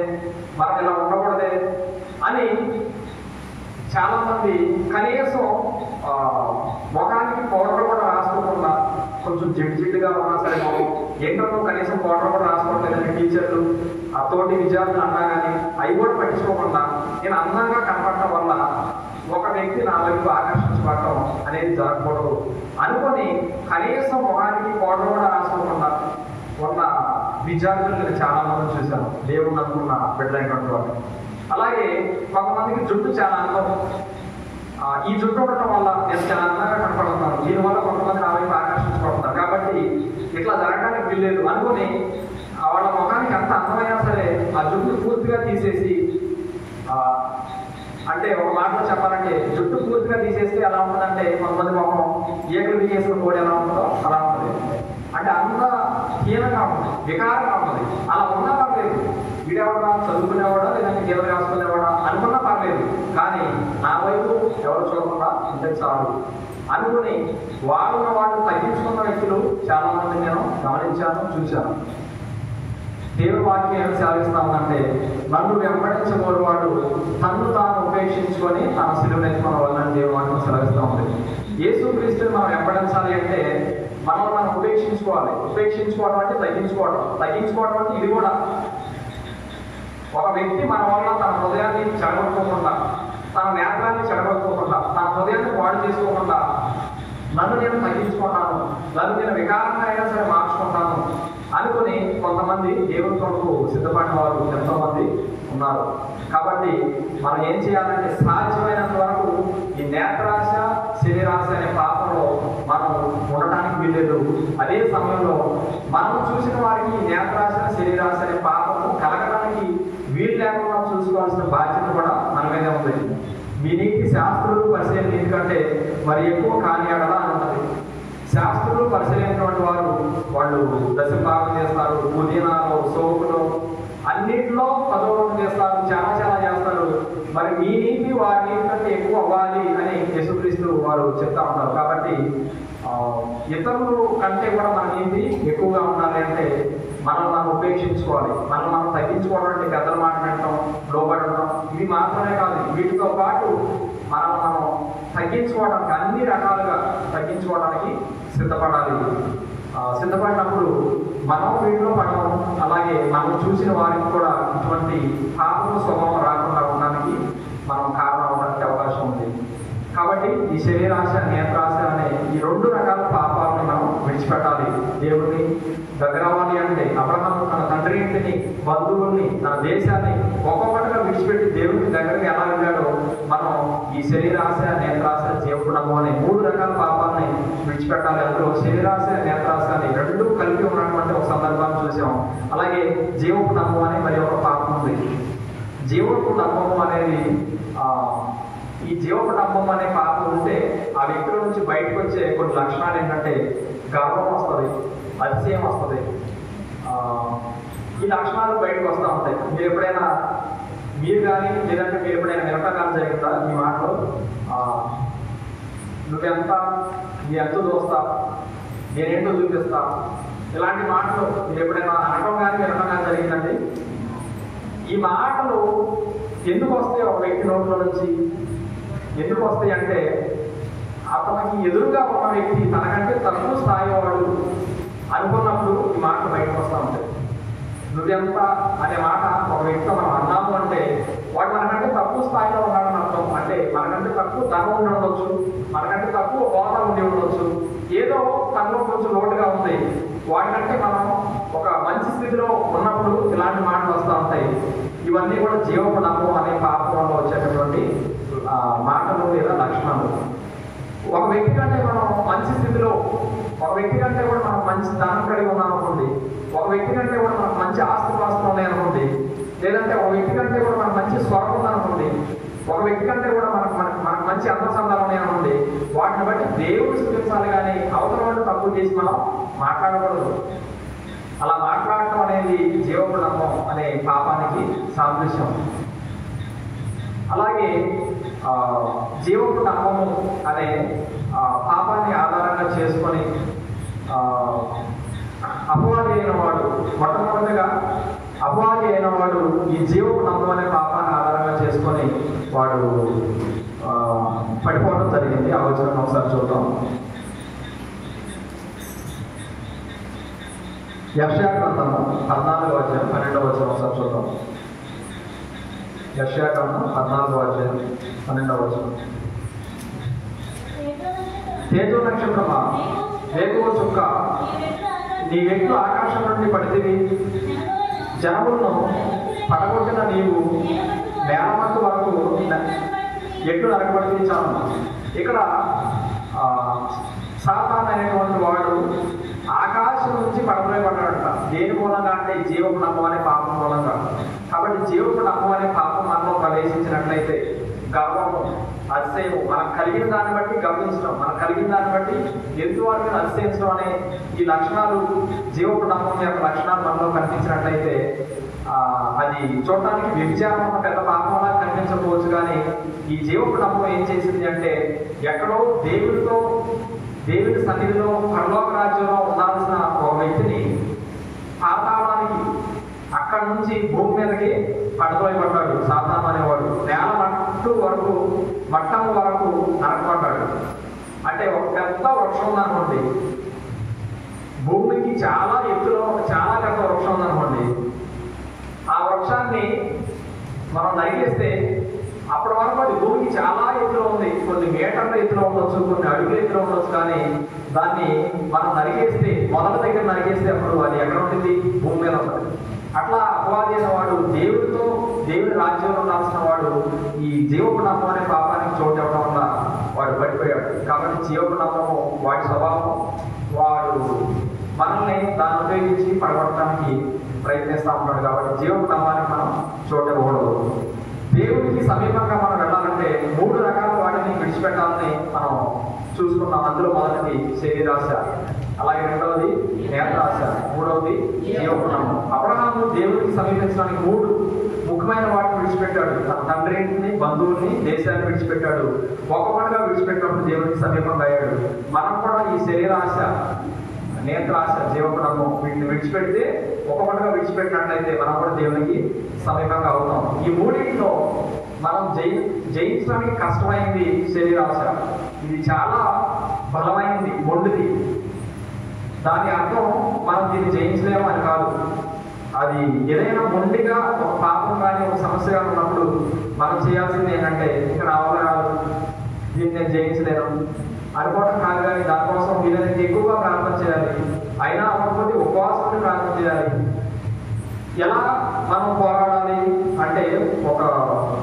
మనం ఇలా ఉండకూడదే అని చాలా మంది కనీసం ముఖానికి పౌడర్ కూడా రాసుకోకుండా, కొంచెం జిడ్డుగా ఉన్నా సరే ఏంటో కనీసం పౌడర్ కూడా రాసుకోవట్లేదని టీచర్లు ఆ తోటి విద్యార్థులు అన్నా కానీ అవి కూడా పట్టించుకోకుండా నేను అందంగా కనపడటం వల్ల ఒక వ్యక్తి నా వైపు ఆకర్షించబడటం అనేది జరగకూడదు అనుకొని కనీసం ముఖానికి పౌడర్ కూడా రాసుకోకుండా ఉన్న విద్యార్థులు నేను చాలా మంది చూశాను, దేవుడు అనుకున్న బిడ్డలైనటువంటి వాళ్ళు. అలాగే కొంతమందికి జుట్టు చాలా అందం, ఈ జుట్టు ఉండటం వల్ల నేను చాలా అందంగా కనపడుతున్నాను, దీనివల్ల కొంతమంది నా వైపు ఆకర్షించబడుతున్నారు, కాబట్టి ఇట్లా జరగడానికి వీల్లేదు అనుకుని వాళ్ళ ముఖానికి ఎంత అందమైనా సరే ఆ జుట్టు పూర్తిగా తీసేసి, అంటే ఒక మాటలో చెప్పాలంటే జుట్టు పూర్తిగా తీసేస్తే ఎలా ఉంటుందంటే కొంతమంది ముఖం ఏకలు తీసేసిన కోడి ఎలా ఉంటుందో అలా ఉంటుంది. అంటే అంత హీనంగా ఉంటుంది, వికారంగా ఉంటుంది. అలా ఉన్నా పర్లేదు, వీడెవడా చదువుకునేవాడా లేదంటే గీతలు రాసుకునేవాడా అనుకున్నా పర్లేదు, కానీ నా వైపు ఎవరు చూడకుండా ఉంటే చాలు అనుకుని వాళ్ళు తగ్గించుకున్న వ్యక్తులు చాలా మంది నేను గమనించాను, చూశాను. దేవుడి వాక్యం ఏమి సెలవిస్తా ఉందంటే, నన్ను వెంబడించబోరువాడు తన్ను తాను ఉపేక్షించుకొని తన శిలువను ఎత్తుకున్న వాళ్ళని దేవుడి వాక్యం సెలవిస్తూ ఉంది. యేసుక్రీస్తుని మనం వెంబడించాలి అంటే మనం ఉపేక్షించుకోవాలి. ఉపేక్షించుకోవడం అంటే తగ్గించుకోవడం అంటే ఇది కూడా ఒక వ్యక్తి మన వల్ల తన హృదయాన్ని చెడగొట్టుకోకుండా, తన నేత్రాన్ని చెడగొట్టుకోకుండా, తన హృదయాన్ని పాడు చేసుకోకుండా నన్ను నేను తగ్గించుకుంటాను, నన్ను నేను వికారంగా అయినా సరే మార్చుకుంటాను అనుకుని కొంతమంది దేవుని కొరకు సిద్ధపడిన వారు ఎంతోమంది ఉన్నారు. కాబట్టి మనం ఏం చేయాలంటే సాధ్యమైనంత వరకు ఈ నేత్రాశ శరీరాశ అనే పాపంలో మనం ఉండటానికి వీలేదు. అదే సమయంలో మనం చూసిన వారికి నేత్రాశ శరీరాశ అనే పాపము కలగడానికి వీలు లేకుండా చూసుకోవాల్సిన బాధ్యత కూడా మన మీదే ఉంది. మీ నీతి శాస్త్రులు పరిశీలన నీతి కంటే మరి ఎక్కువ కానియాడలా అని ఉంటుంది. శాస్త్రులు పరిశీలించినటువంటి వాళ్ళు దశభాగం చేస్తారు, పుదీనాలో సోపులో అన్నింటిలో పదవులు చేస్తారు, చాలా చాలా చేస్తారు. మరి మీ నీతి వారి నీతి కంటే ఎక్కువ అవ్వాలి అని యేసుక్రీస్తు వారు చెప్తా ఉంటారు. కాబట్టి ఇతరులు కంటే కూడా మన నీతి ఎక్కువగా ఉండాలి అంటే మనం ఉపేక్షించుకోవాలి, మనం తగ్గించుకోవడం అంటే పెద్దలు మాట్లాడటం, లోబడటం ఇవి మాత్రమే కాదు. వీటితో పాటు మనం తగ్గించుకోవడానికి అన్ని రకాలుగా తగ్గించుకోవడానికి సిద్ధపడాలి. సిద్ధపడినప్పుడు మనం వీటిలో పడడం, అలాగే మనం చూసిన వారికి కూడా ఇటువంటి పాపం స్వభావం రాకుండా ఉండడానికి మనం కారణం అవడానికి అవకాశం ఉంది. కాబట్టి ఈ శరీరాశ నేత్రాశ అనే ఈ రెండు రకాల పాపాలను మనం విడిచిపెట్టాలి. దేవుడిని దగ్గర అవ్వాలి అంటే అబ్రహాము తన తండ్రి ఇంటిని, బంధువుల్ని, తన దేశాన్ని ఒక్కొక్కటిగా విడిచిపెట్టి దేవుడికి దగ్గరికి ఎలా వెళ్ళాడో మనం ఈ శరీరాశ నేత్రాశ జీవకుడము అనే మూడు రకాల పాపాలని విడిచిపెట్టాలి. అందులో శరీరాశ నేత్రాశ అని రెండు కలిపి ఉన్నటువంటి ఒక సందర్భాన్ని చూసాం. అలాగే జీవకుడము అనే మరి ఒక పాపం ఉంది. జీవకుడము అనేది ఈ జీవకుటంబం అనే పాపం ఉంటే ఆ వ్యక్తుల నుంచి బయటకు వచ్చే కొన్ని లక్షణాలు ఏంటంటే గర్వం వస్తుంది, అతిశయం వస్తుంది. ఈ లక్షణాలు బయటకు వస్తూ ఉంటాయి. మీరు కానీ లేదంటే మీరు ఎప్పుడైనా నిరకాలం జరుగుతా ఈ మాటలో నువ్వెంత, నీ ఎంత దోస్తా, నేనేంటో చూపిస్తా, ఇలాంటి మాటలు మీరు ఎప్పుడైనా అనటం కానీ వినటం కానీ జరిగిందండి. ఈ మాటలు ఎందుకు వస్తాయి ఒక వ్యక్తి నోట్లో నుంచి? ఎందుకు వస్తాయి అంటే అతనికి ఎదురుగా ఉన్న వ్యక్తి తనకంటే తక్కువ స్థాయి వాడు అనుకున్నప్పుడు ఈ మాటలు బయటకు వస్తూ ఉంటాయి. నువ్వెంత అనే మాట ఒక వ్యక్తి మనం అన్నాము అంటే వాడు మనకంటే తక్కువ స్థాయిలో ఉన్నాడని అర్థం. అంటే మనకంటే తక్కువ ధనం ఉండి ఉండొచ్చు, మనకంటే తక్కువ హోదా ఉండి ఉండొచ్చు, ఏదో తనలో కొంచెం లోటుగా ఉంది. వాటికంటే మనం ఒక మంచి స్థితిలో ఉన్నప్పుడు ఇలాంటి మాటలు వస్తూ ఉంటాయి. ఇవన్నీ కూడా జీవగుణము అనే పాపంలో వచ్చేటటువంటి మాటలు లేదా లక్షణాలు. ఒక వ్యక్తి కంటే మనం మంచి స్థితిలో, ఒక వ్యక్తి కంటే కూడా మనం మంచి ధనం కలిగి ఉన్నాం అనుకోండి, ఒక వ్యక్తి కంటే కూడా మనకు మంచి ఆస్తిపాస్తులు ఉన్నాయనుకోండి, లేదంటే ఒక వ్యక్తి కంటే కూడా మనకు మంచి స్వరం ఉందనుకోండి, ఒక వ్యక్తి కంటే కూడా మనకు మంచి అందసందాలు ఉన్నాయనుకోండి, వాటిని బట్టి దేవుడు స్థుతించాలి కానీ అవతల వాళ్ళు తక్కువ చేసి మనం మాట్లాడకూడదు. అలా మాట్లాడటం అనేది జీవగుణము అనే పాపానికి సాదృశ్యం. అలాగే జీవగుణము అనే పాపాన్ని ఆధారంగా చేసుకొని అపవాది అయిన వాడు, మొట్టమొదటిగా అపవాది అయిన వాడు ఈ జీవగుణము అనే పాపాన్ని ఆధారంగా చేసుకొని వాడు పడిపోవడం జరిగింది. ఆ వచనం ఒకసారి చూద్దాం. యెషయా గ్రంథము 14వ అధ్యాయం 12వ వచనం ఒకసారి చూద్దాం. యెషయా గ్రంథం 14వ అధ్యాయం 12వ వచనం. తేజో నక్షత్రమా, వేకువ చుక్క, నీ వ్యక్తులు ఆకాశం నుండి పడితివి, జనములను పడగొట్టిన నీవు నేలమట్టు వరకు ఎట్లు నరకబడి చాలు. ఇక్కడ సాతాను అనేటువంటి వాడు ఆకాశం నుంచి పడబోయబడ్డాడంట. దేని మూలంగా అంటే జీవగుణము అనే పాపం మూలంగా. కాబట్టి జీవగుణము అనే పాపం మనలో ప్రవేశించినట్లయితే గర్వము, అతిశయము, మనకు కలిగిన దాన్ని బట్టి గర్వించడం, మనకు కలిగిన దాన్ని బట్టి ఎదుటివారిని అతిశయించడం అనే ఈ లక్షణాలు, జీవగుణము యొక్క లక్షణాలు మనలో కనిపించినట్లయితే అది చూడటానికి వ్యభిచారం పెద్ద పాపంలా కనిపించకపోవచ్చు. కానీ ఈ జీవగుణము ఏం చేసింది అంటే ఎక్కడో దేవుడి సన్నిధిలో పరలోక రాజ్యంలో ఉండాల్సిన ఒక వ్యక్తిని పాతాళానికి, అక్కడి నుంచి భూమి మీదకి పడదోయబడ్డాడు. సాతాను అనేవాడు నేల మట్టం వరకు నరకబడ్డాడు. అంటే ఒక పెద్ద వృక్షం ఉందనుకోండి, భూమికి చాలా ఎత్తులో చాలా పెద్ద వృక్షం ఉందనుకోండి, ఆ వృక్షాన్ని మనం నరికేస్తే అప్పటి వరకు అది భూమికి చాలా ఎత్తులో ఉంది, కొన్ని మీటర్ల ఎత్తులో ఉండొచ్చు, కొన్ని అడుగుల ఎత్తులో ఉండొచ్చు. కానీ దాన్ని మనం నరికేస్తే, మొదటి దగ్గర నరికేస్తే అప్పుడు అది ఎక్కడ ఉంటుంది? భూమి మీద ఉంటుంది. అట్లా అపవాది అయిన వాడు దేవుడి రాజ్యంలో ఉండాల్సిన వాడు ఈ జీవపుణ్యము అనే పాపానికి చోటు ఇవ్వడం వల్ల వాడు పడిపోయాడు. కాబట్టి జీవపుణ్యము వాడి స్వభావం, వాడు మనల్ని దాన్ని ఉపయోగించి పడగొట్టడానికి ప్రయత్నిస్తూ ఉంటాడు. కాబట్టి జీవపుణ్యానికి మనం చోటు ఇవ్వకూడదు. దేవుడికి సమీపంగా మనం వెళ్ళాలంటే 3 రకాల వాటిని విడిచిపెట్టాలని మనం చూసుకున్నాం. అందులో మొదటిది శరీరాశ, అలాగే రెండవది నేత్రాశ, మూడవది జీవపుణ్యము. అబ్రహాము దేవుడికి సమీపించడానికి 3 ముఖ్యమైన వాటిని విడిచిపెట్టాడు. తన తండ్రిని, బంధువుల్ని, దేశాన్ని విడిచిపెట్టాడు. ఒక్కొక్కటిగా విడిచిపెట్టినప్పుడు దేవుడికి సమీపంగా అయ్యాడు. మనం కూడా ఈ శరీరాశ, నేత్రాశ, జీవపుణ్యము వీటిని విడిచిపెడితే, ఒక్కొక్కటిగా విడిచిపెట్టినట్లయితే మనం కూడా దేవునికి సమీపంగా అవుతాం. ఈ మూడింటిలో మనం జయించడానికి కష్టమైంది శరీరాశ. ఇది చాలా బలమైనది, మొండిది. దాని అర్థం మనం దీన్ని జయించలేము అని కాదు. అది ఏదైనా మొండిగా ఒక పాపం కానీ ఒక సమస్య కానీ ఉన్నప్పుడు మనం చేయాల్సింది ఏంటంటే, ఇక్కడ అవగాహన దీన్ని నేను జయించలేను అనుకోవడం కాదు. కానీ దానికోసం వీలైనంత ఎక్కువగా ప్రార్థన చేయాలి. అయినా అవ్వకపోతే ఉపవాసాన్ని ప్రార్థన చేయాలి. ఎలా మనం పోరాడాలి అంటే, ఒక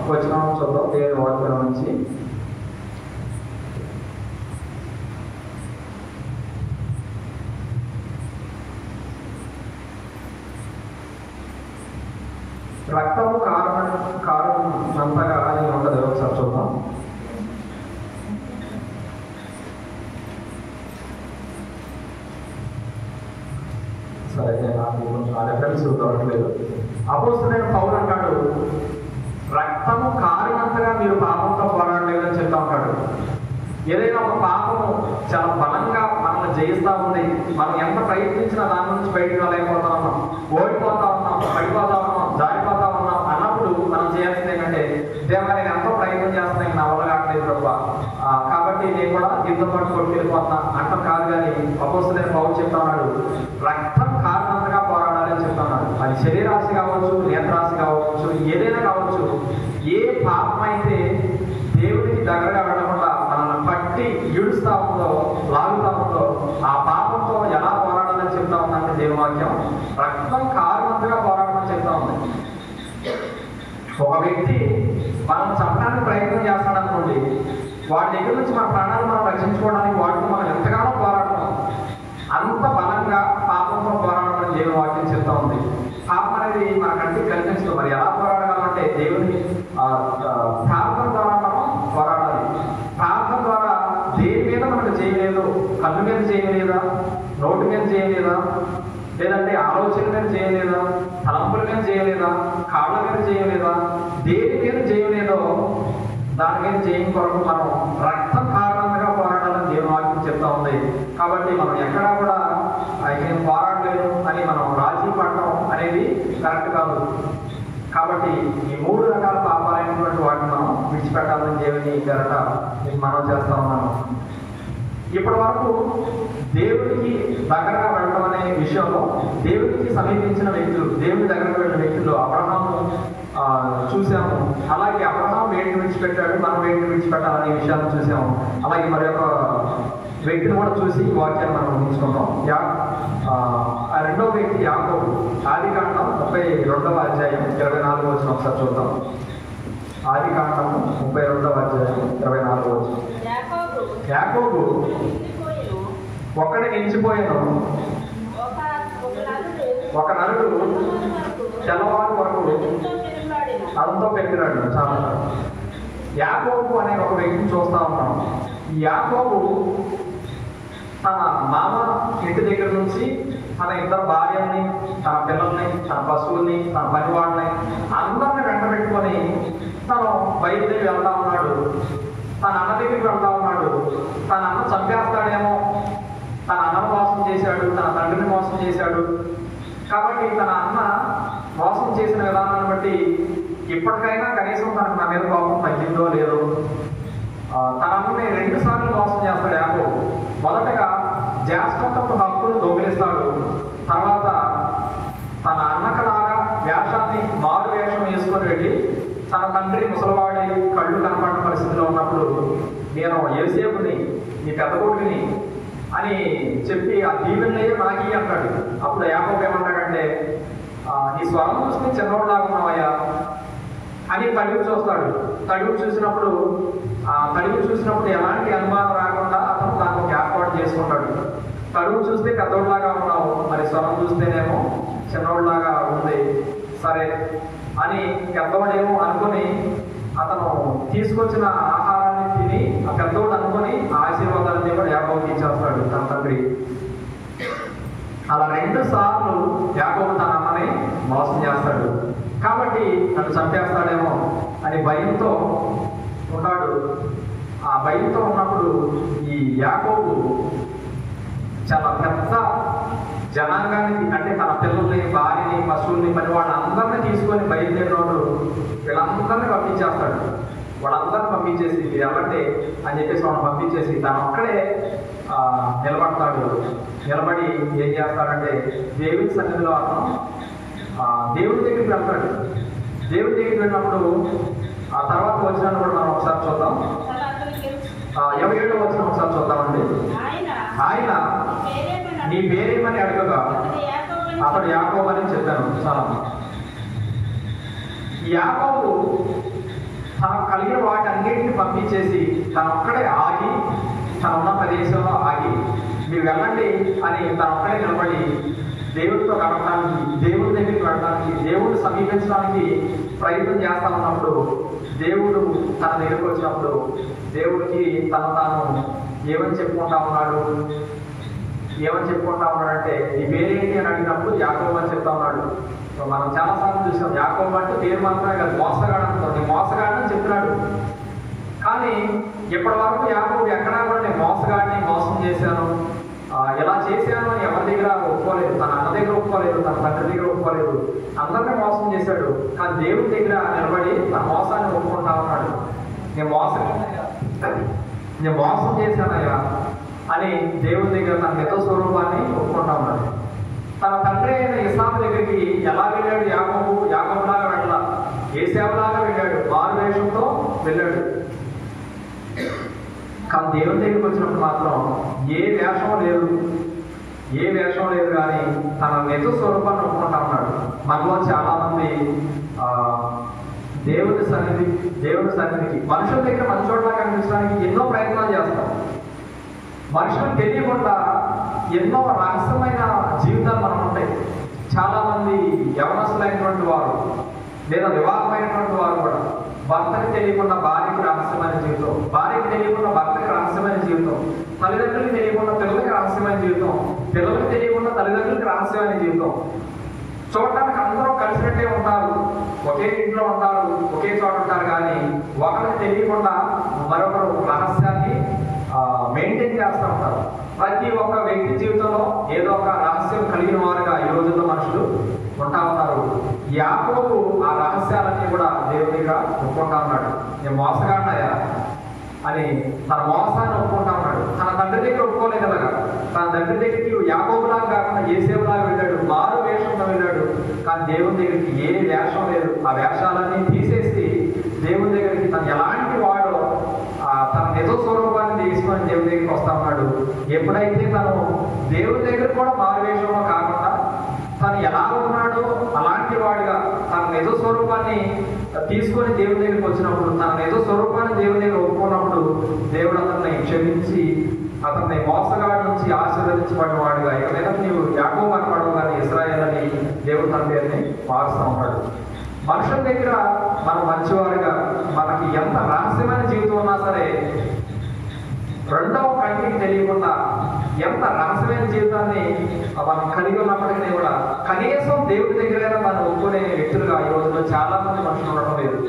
వచనం చూద్దాం దేవుని వాక్యం నుంచి. రక్తము కారణం అంతగా అని ఉండదు. ఒకసారి చూద్దాం. సరే, నాకు కొంచెం ఆ రెఫరెన్స్ దొరకలేదు. అపోస్తలుడైన పౌలు అంటాడు, రక్తము కారణంతగా మీరు పాపంతో పోరాడలేదని చెప్తా ఉంటాడు. ఏదైనా ఒక పాపము చాలా బలంగా మనల్ని జయిస్తూ ఉంది, మనం ఎంత ప్రయత్నించినా దాని నుంచి బయటకు రాలేకపోతా ఉన్నాం, ఓడిపోతా ఉన్నాం, పడిపోతా ఉన్నాం, జారిపోతా ఉన్నాం అన్నప్పుడు మనం చేయాల్సింది ఏంటంటే, దేవా నేను ఎంతో ప్రయత్నం చేస్తున్నాను, నా వల్ల కావట్లేదు ప్రభా, కాబట్టి నేను కూడా దీంతో పాటు కొట్టుకెళ్ళిపోతున్నా అంటాం కాదు. కానీ అపోస్తలుడైన పౌలు చెప్తా ఉన్నాడు, రక్తం కారణంతగా పోరాడాలి అని చెప్తా ఉన్నాడు. అది శరీరాశి కావచ్చు, నేత్రాశి కావచ్చు, ఏదైనా కావచ్చు. ఏ పాపం అయితే దేవుడికి దగ్గరగా వెళ్ళకుండా మనల్ని పట్టి ఈడుస్తా ఉందో, లాగుతా ఉందో, ఆ పాపంతో ఎలా పోరాడాలని చెప్తా ఉందంటే దేవవాక్యం రక్తం కారణంతగా పోరాడమని చెప్తా ఉంది. ఒక వ్యక్తి మనం చంపడానికి ప్రయత్నం చేస్తాడు అనుకోండి, వాడి దగ్గర నుంచి మన ప్రాణాలు మనం రక్షించుకోవడానికి వాటితో మనం ఎంతగానో పోరాడతాం. అంత బలంగా పాపంతో పోరాడమని దేవుని వాక్యం చెప్తా ఉంది. పాపం అనేది మన కంటికి కనిపిస్తుంది. మరి ఎలా పోరాడాలంటే దేవుని ప్రార్థన ద్వారా మనం పోరాడాలి. ప్రార్థన ద్వారా దేని మీద మనకు చేయలేదు, కన్ను మీద చేయలేదా, నోటి మీద చేయలేదా, లేదంటే ఆలోచన మీద చేయలేదా, తలంపుల మీద చేయలేదా, కాళ్ళ మీద చేయలేదా, దేని మీద చేయలేదో దాని మీద జయం కొరకు మనం రక్తం కారణంగా పోరాడాలని దేవుని వాక్యం చెప్తా ఉంది. కాబట్టి మనం ఎక్కడా కూడా నేను పోరాడలేదు అని మనం రాజీ పడటం అనేది కరెక్ట్ కాదు. కాబట్టి ఈ 3 రకాల పాపాలైనటువంటి వాటిని మనం విడిచిపెట్టాలని దేవుని గరట మనం చేస్తా ఉన్నాము. ఇప్పటి వరకు దేవుడికి దగ్గరగా వెళ్ళడం అనే విషయంలో దేవుడికి సమీపించిన వ్యక్తులు, దేవుడి దగ్గరకు వెళ్ళిన వ్యక్తులు అబ్రహాము చూసాము. అలాగే అబ్రహాం వేటిని విడిచిపెట్టాడు, మనం వేటిని విడిచిపెట్టాలనే విషయాలను చూసాము. అలాగే మరి ఒక వ్యక్తిని కూడా చూసి వాక్యాన్ని మనం ఊహించుకుంటాం. ఆ రెండవ వ్యక్తి యాకోబు. ఆదికాండం 32వ అధ్యాయం 24వ వచనం ఒకసారి చూద్దాం. ఆదికాండం 32వ అధ్యాయం 24వ వచనం. యాకోబు ఒక్కడే నిలిచిపోయాను, ఒక నరుడు తెల్లవారు వరకు అదంతో పెరిగినాడు. చాలా యాకోబు అనే ఒక వ్యక్తిని చూస్తా ఉన్నాం. ఈ యాకోబు తన మామ ఇంటి దగ్గర నుంచి తన 2 భార్యల్ని, తన పిల్లల్ని, తన పశువుల్ని, తన పనివాడిని అందరిని వెంట పెట్టుకొని తను బయలుదేరి వెళ్తా ఉన్నాడు. తన అన్న దగ్గరికి వెళ్తా ఉన్నాడు. తన అన్న చంపేస్తాడేమో, తన అన్నను మోసం చేశాడు, తన తండ్రిని మోసం చేశాడు. కాబట్టి తన అన్న మోసం చేసిన విధానాన్ని బట్టి ఇప్పటికైనా కనీసం తనకు నా మీద కోపం తగ్గిందో లేదో. తన అన్నని 2 సార్లు మోసం చేస్తాడు యాకోబు. మొదటగా జ్యేష్ఠత్వపు హక్కును దొంగిలిస్తాడు. తర్వాత తన అన్నకలాగా వేషాన్ని మారు వేషం వేసుకొని వెళ్ళి తన తండ్రి ముసలివాడి కళ్ళు కనపడిన పరిస్థితిలో ఉన్నప్పుడు నేను యోసేపుని నీ పెద్ద కొడుకుని అని చెప్పి ఆ దీవెనయ్యే నాకి అంటాడు. అప్పుడు యాకోబు ఏమంటాడంటే నీ స్వరం చూసి చిన్నవాడులాగా ఉన్నావయ్యా అని తడివి చూస్తాడు. తడివి చూసినప్పుడు ఎలాంటి అనుమానం రాకుండా అతను తాను ఒక ఏర్పాటు చేసుకుంటాడు. తడువు చూస్తే పెద్దోళ్ళలాగా ఉన్నావు, మరి స్వరం చూస్తేనేమో చిన్నోళ్ళలాగా ఉంది, సరే అని పెద్దవాడేమో అనుకుని అతను తీసుకొచ్చిన ఆహారాన్ని తిని ఆ పెద్దోడు అనుకుని ఆశీర్వాదాన్ని కూడా యాకోబుకి ఇచ్చేస్తాడు తన తండ్రి. అలా 2 సార్లు యాకోబు తన అమ్మని మోసం చేస్తాడు. కాబట్టి నన్ను చంపేస్తాడేమో అని భయంతో ఉన్నాడు. ఆ భయంతో ఉన్నప్పుడు ఈ యాకోబు చాలా పెద్ద జనాంగానికి, అంటే తన పిల్లల్ని, భార్యని, పశువుల్ని, పని వాళ్ళందరినీ తీసుకొని బయలుదేరినోడు వీళ్ళందరినీ పంపించేస్తాడు. వాళ్ళందరినీ పంపించేసి వెళ్ళండి అని చెప్పేసి వాళ్ళని పంపించేసి తను ఒక్కడే నిలబడతాడు. నిలబడి ఏం చేస్తాడంటే దేవుడి సన్నిధిలో అతను దేవుడి దగ్గరికి వెళ్తాడు. దేవుడి దగ్గరికి వెళ్ళినప్పుడు ఆ తర్వాత వచ్చినాన్ని కూడా మనం ఒకసారి చూద్దాం. 27వ వచనం ఒకసారి చూద్దామండి. ఆయన నీ పేరేమని అడగగా అతడు యాకోబు అని చెప్పాను. చాలా యాకోబు తనకు కలిగిన వాటి అన్నింటిని పంపించేసి తనొక్కడే ఆగి, తన ఉన్న ప్రదేశంలో ఆగి మీరు వెళ్ళండి అని తనొక్కడే నిలబడి దేవుడితో గడపడానికి, దేవుడి దగ్గరికి వెళ్ళడానికి, దేవుడిని సమీపించడానికి ప్రయత్నం చేస్తా ఉన్నప్పుడు దేవుడు తన దగ్గరకు వచ్చినప్పుడు దేవుడికి తాను ఏమని చెప్పుకుంటా ఉన్నాడంటే ఈ పేరేంటి అని అడిగినప్పుడు యాకోబు అని చెప్తా ఉన్నాడు. మనం చాలాసార్లు చూసాం, యాకోబు అంటే పేరు మాత్రమే కాదు, మోసగాడు అనుకోండి, మోసగాడని చెప్తున్నాడు. కానీ ఇప్పటి వరకు యాకోబు ఎక్కడా కూడా నేను మోసగాడిని, మోసం చేశాను, ఎలా చేశాను అని ఎవరి దగ్గర ఒప్పుకోలేదు. తన అన్న దగ్గర ఒప్పుకోలేదు, తన తండ్రి దగ్గర ఒప్పుకోలేదు, అందరినీ మోసం చేశాడు. కానీ దేవుడి దగ్గర నిలబడి తన మోసాన్ని ఒప్పుకుంటా ఉన్నాడు. నేను మోసం చేశానయ్యా అని దేవుడి దగ్గర తన నిజ స్వరూపాన్ని ఒప్పుకుంటా ఉన్నాడు. తన తండ్రి అయిన ఇస్సాకు దగ్గరికి ఎలా వెళ్ళాడు యాకోబులాగా వెళ్ళాల, ఏశావులాగా వెళ్ళాడు, మారు వేషంతో వెళ్ళాడు. కానీ దేవుని దగ్గరికి వచ్చినప్పుడు మాత్రం ఏ వేషం లేదు కానీ తన నిజ స్వరూపాన్ని ఒప్పుకుంటా ఉన్నాడు. మనలో చాలా మంది దేవుని సన్నిధికి మనుషుల దగ్గర మంచోడ్లా కనిపించడానికి ఎన్నో ప్రయత్నాలు చేస్తాం. మనుషులకు తెలియకుండా ఎన్నో రహస్యమైన జీవితాలు మనం ఉంటాయి. చాలా మంది యవనస్తులైనటువంటి వారు లేదా వివాహమైనటువంటి వారు కూడా భర్తకి తెలియకుండా భార్యకి రహస్యమైన జీవితం, భార్యకి తెలియకుండా భర్తకి రహస్యమైన జీవితం, తల్లిదండ్రులకి తెలియకుండా పిల్లలకి రహస్యమైన జీవితం, పిల్లలకి తెలియకుండా తల్లిదండ్రులకి రహస్యమైన జీవితం. చూడటానికి అందరూ కలిసినట్టే ఉంటారు, ఒకే ఇంట్లో ఉంటారు, ఒకే చోట ఉంటారు, కానీ ఒకరికి తెలియకుండా మరొకరు రహస్యాన్ని మెయింటైన్ చేస్తూ ఉంటారు. ప్రతి ఒక్క వ్యక్తి జీవితంలో ఏదో ఒక రహస్యం కలిగిన వారుగా ఈ రోజుల్లో మనుషులు ఉంటా ఉన్నారు. యాకోబు ఆ రహస్యాలన్నీ కూడా దేవుడిగా ఒప్పుకుంటా ఉన్నాడు. నేను మోసగాడినయ్యా అని తన మోసాన్ని ఒప్పుకుంటా ఉన్నాడు. తన తండ్రి దగ్గర ఒప్పుకోలేదు అలాగా. తన తండ్రి దగ్గరికి యాకోబులాగా కాకుండా ఏసేపులాగా వెళ్ళాడు, మారు వేషంతో వెళ్ళాడు. కానీ దేవుని దగ్గరికి ఏ వేషం లేదు. ఆ వేషాలన్నీ తీసేసి దేవుని దగ్గరికి తను ఎలాంటి వాడో తన నిజ స్వరూపాన్ని తీసుకొని దేవుని దగ్గరికి వస్తా ఉన్నాడు. ఎప్పుడైతే తను దేవుని దగ్గర కూడా మారువేషంలో కాకుండా తను ఎలా ఉన్నాడో అలాంటి వాడిగా తన నిజ స్వరూపాన్ని తీసుకొని దేవుని దగ్గరికి వచ్చినప్పుడు, తన నిజ స్వరూపాన్ని దేవుని దగ్గర ఒప్పుకున్నప్పుడు దేవుడు అతన్ని క్షమించి అతన్ని మోసగాడి నుంచి ఆశీర్వదించబడిన వాడిగా ఇక మీద నీవు యాకోబు అనబడవు కానీ ఇశ్రాయేలు అని దేవుడు తన పేరుని మారుస్తూ ఉంటాడు. మనుషుల దగ్గర మనం మంచివారుగా మనకి ఎంత రహస్యమైన జీవితం ఉన్నా సరే రెండవ కంటికి తెలియకుండా ఎంత రహస్యమైన జీవితాన్ని మనం కలిగి ఉన్నప్పటికీ కూడా కనీసం దేవుడి దగ్గర మనం ఒప్పుకునే వ్యక్తులుగా ఈ రోజుల్లో చాలా మంది మనుషులు ఉండటం లేదు.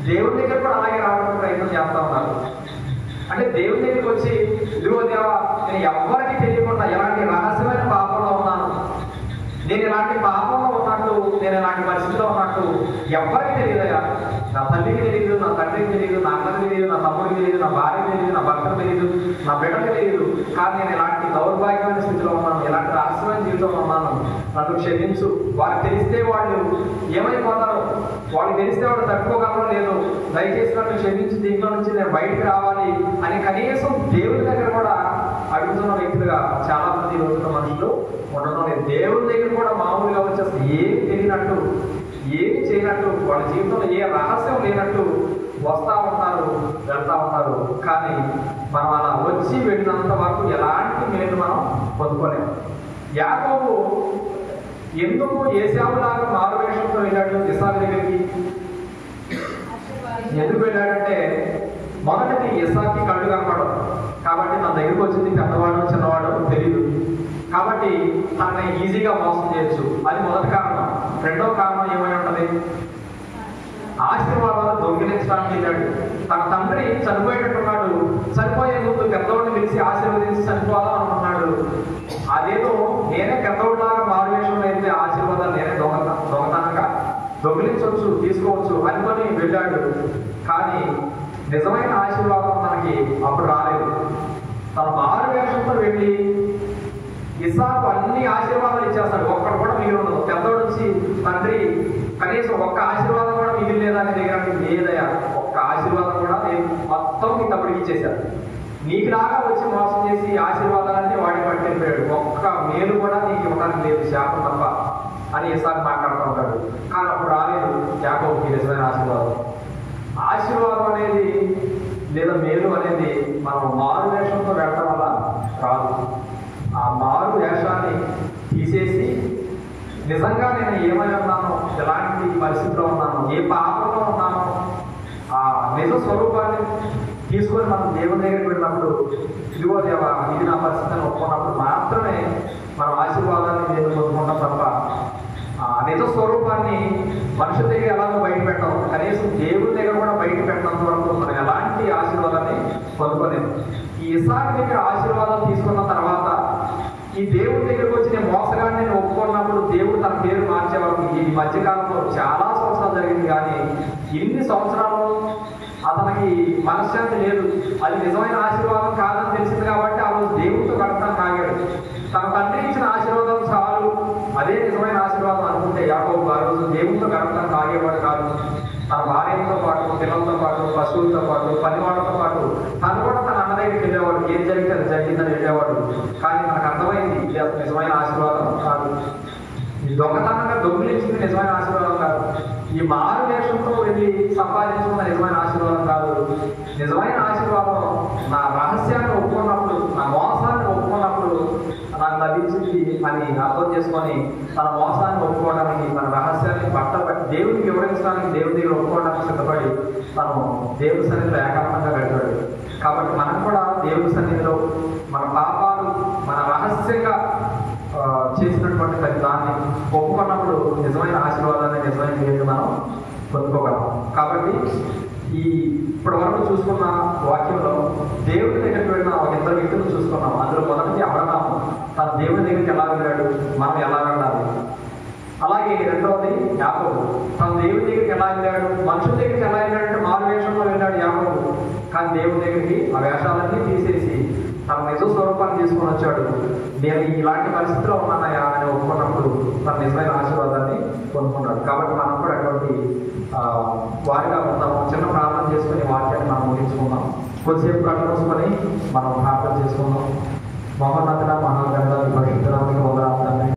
దేవుడి దగ్గర కూడా అలాగే రావడానికి ప్రయత్నం చేస్తూ ఉన్నారు. అంటే దేవుడి దగ్గరికి వచ్చి ఇదిగో దేవా నేను ఎవ్వరికి తెలియకుండా ఎలాంటి రహస్యమైన పాపంలో ఉన్నాను, నేను ఇలాంటి పాపంలో ఉన్నట్టు, నేను ఇలాంటి పరిస్థితిలో ఉన్నట్టు ఎవ్వరికి తెలియదయా. నా తల్లికి తెలియదు, నా తండ్రికి తెలియదు, నా అన్నకి తెలియదు, నా తమ్ముడికి తెలియదు, నా భార్యకి తెలియదు, నా భర్తకు తెలియదు, నా బిడ్డకి తెలియదు. కానీ నేను ఇలాంటి దౌర్భాగ్యమైన స్థితిలో ఉన్నాను, ఇలాంటి రహస్యమైన జీవితంలో ఉన్నాను, నన్ను క్షమించు. వారికి తెలిస్తే వాళ్ళు ఏమైపోతారో, వాళ్ళకి తెలిస్తే వాళ్ళు తట్టుకోగలరో లేదో, దయచేసి నన్ను క్షమించి దీంట్లో నుంచి నేను బయటకు రావాలి అని కనీసం దేవుని దగ్గర కూడా అడుగుతున్న వ్యక్తులుగా చాలా మంది రోజున మనుషులు ఉండడం లేదు. దేవుని దగ్గర కూడా మామూలుగా వచ్చేసి ఏం తెలియనట్టు, ఏమి చేయనట్టు, వాళ్ళ జీవితంలో ఏ రహస్యం లేనట్టు వస్తూ ఉంటారు, వెళ్తూ ఉంటారు. కానీ మనం అలా వచ్చి వెళ్ళినంత వరకు ఎలాంటి మేలు మనం పొందుకోలేము. యాకోబు ఎందుకు ఏశావులాగా మారువేషంతో వెళ్ళాడు ఇసాకు దగ్గరికి? ఎందుకు వెళ్ళాడంటే, మొదటిది ఇసాకి కళ్ళు కనపడడం కాబట్టి తన దగ్గరికి వచ్చింది పెద్దవాడు చిన్నవాడు తెలియదు కాబట్టి తనని ఈజీగా మోసం చేయొచ్చు, అది మొదటి కారణం. రెండవ కారణం ఏమై ఉంటుంది? ఆశీర్వాదాలు దొంగిలించడానికి వెళ్ళాడు. తన తండ్రి చనిపోయేటట్టున్నాడు, చనిపోయే ముందు పెద్దవాడిని పిలిచి ఆశీర్వదించి చనిపోవాలా అనుకున్నాడు. అదేదో నేనే పెద్దవాడిలాగా మారువేషంలో అయితే ఆశీర్వాదాలు నేనే దొంగతనంగా దొంగిలించవచ్చు, తీసుకోవచ్చు అనుకొని వెళ్ళాడు. కానీ నిజమైన ఆశీర్వాదం తనకి అప్పుడు రాలేదు. తన మారువేషంతో వెళ్ళి ఇస్సాకు అన్ని ఆశీర్వాదాలు ఇచ్చేస్తాడు, ఒక్కడు కూడా మిగిలి ఉండదు. పెద్దోడు వచ్చి తండ్రి కనీసం ఒక్క ఆశీర్వాదం కూడా మిగిలిలేదా అని దగ్గర లేదయా, ఒక్క ఆశీర్వాదం కూడా నేను మొత్తం నీ తమ్ముడికి ఇచ్చేశాను, నీకులాగా వచ్చి మోసం చేసి ఆశీర్వాదాలన్నీ వాడి పట్టిపోయాడు, ఒక్క మేలు కూడా నీకు ఇవ్వడానికి లేదు, శాపం తప్ప అని ఇస్సాకు మాట్లాడుతూ ఉంటాడు. కానీ అప్పుడు రాలేదు యాకోబుకి నిజమైన ఆశీర్వాదం. ఆశీర్వాదం అనేది లేదా మేలు అనేది మనం మారు వేషంతో వెళ్ళడం వల్ల రాదు. ఆ మారు వేషాన్ని తీసేసి నిజంగా నేను ఏమై ఉన్నాను, ఎలాంటి పరిస్థితిలో ఉన్నాను, ఏ పాపంలో ఉన్నాను, ఆ నిజ స్వరూపాన్ని తీసుకొని మనం దేవుని దగ్గరికి వెళ్ళినప్పుడు ఇదిగో దేవా ఇది నా పరిస్థితిని ఒప్పుకున్నప్పుడు మాత్రమే మనం ఆశీర్వాదాన్ని దేవుని పొందుకుంటాం తప్ప ఆ నిజ స్వరూపాన్ని మనుషుల దగ్గర ఎలాగో బయట పెట్టాం, కనీసం దేవుని దగ్గర కూడా బయట పెట్టినంత వరకు మనం ఎలాంటి ఆశీర్వాదాన్ని పొందుకోలేము. ఈ ఇస్సాకు దగ్గర ఆశీర్వాదాలు తీసుకున్న తర్వాత ఈ దేవుడి దగ్గరకు వచ్చి నేను మోసగాన్ని నేను ఒప్పుకున్నప్పుడు దేవుడు తన పేరు మార్చే వరకు ఈ మధ్యకాలంలో చాలా సంవత్సరాలు జరిగింది. కానీ ఇన్ని సంవత్సరాలు అతనికి మనశ్శాంతి లేదు. అది నిజమైన ఆశీర్వాదం కాదని తెలిసింది కాబట్టి ఆ రోజు దేవుడితో గడపడానికి ఆగాడు. తన తండ్రి ఇచ్చిన ఆశీర్వాదం చాలు, అదే నిజమైన ఆశీర్వాదం అనుకుంటే యాకోబు ఆ రోజు దేవుడితో గడపడానికి ఆగేవాడు కాదు. తన భార్యతో పాటు, పిల్లలతో పాటు, పశువులతో పాటు, పనివాళ్ళతో పాటు తను కూడా తన అన్న దగ్గరికి వెళ్ళేవాడు. ఏం జరిగితే అది జరిగిందని వెళ్ళేవాడు. కానీ మనకు అర్థమైంది ఇది అసలు నిజమైన ఆశీర్వాదం కాదు, ఈ దొంగతనంగా దొంగిలించింది నిజమైన ఆశీర్వాదం కాదు, ఈ మారు వేషంతో వెళ్ళి సంపాదించుకున్న నిజమైన ఆశీర్వాదం కాదు. నిజమైన ఆశీర్వాదం నా రహస్యాన్ని ఒప్పుకున్నప్పుడు, నా మోసాన్ని ఒప్పుకున్నప్పుడు నాకు లభించింది అని అర్థం చేసుకొని తన మోసాన్ని ఒప్పుకోవడానికి, తన రహస్యాన్ని దేవుడికి వివరించడానికి, దేవుడి దగ్గర ఒప్పుకోవడానికి సిద్ధపడి తను దేవుడి సన్నిధిలో ఏకాంతంగా గడిపాడు. కాబట్టి మనం కూడా దేవుడి సన్నిధిలో మన పాపాలు, మన రహస్యంగా చేసినటువంటి ప్రతి దాన్ని ఒప్పుకున్నప్పుడు నిజమైన ఆశీర్వాదాన్ని, నిజమైన దేవుడిని మనం పొందుకోగలం. కాబట్టి ఈ ఇప్పటి వరకు చూసుకున్న వాక్యంలో దేవుడి దగ్గరికి వెళ్ళిన ఒక ఇద్దరు వ్యక్తులు చూసుకున్నాం. అందులో మొదటిది అబ్రహాము, తన దేవుడి దగ్గరికి ఎలా వెళ్ళాడు, మనం ఎలా వెళ్ళాలి. అలాగే రెండవది యాకోబు, తన దేవుడి దగ్గరికి ఎలా వెళ్ళాడు, మనుషుల దగ్గరికి ఎలా వెళ్ళాడంటే మారు వేషంలో వెళ్ళాడు యాకోబు. కానీ దేవుడి దగ్గరికి ఆ వేషాలన్నీ తీసేసి తన నిజ స్వరూపాన్ని తీసుకొని వచ్చాడు. నేను ఇలాంటి పరిస్థితిలో ఉన్నానయా అని ఒప్పుకున్నప్పుడు తన నిజమైన ఆశీర్వాదాన్ని పొందుకున్నాడు. కాబట్టి మనం కూడా అటువంటి వారిగా ఉంటాము. చిన్న ప్రార్థన చేసుకుని వాక్యాన్ని మనం ముగించుకుందాం. కొద్దిసేపు కళ్ళు మూసుకొని మనం ప్రార్థన చేసుకుందాం. మహోన్నతుడ మహాగణుడ పరిశుద్ధ నామమున వందనాలు.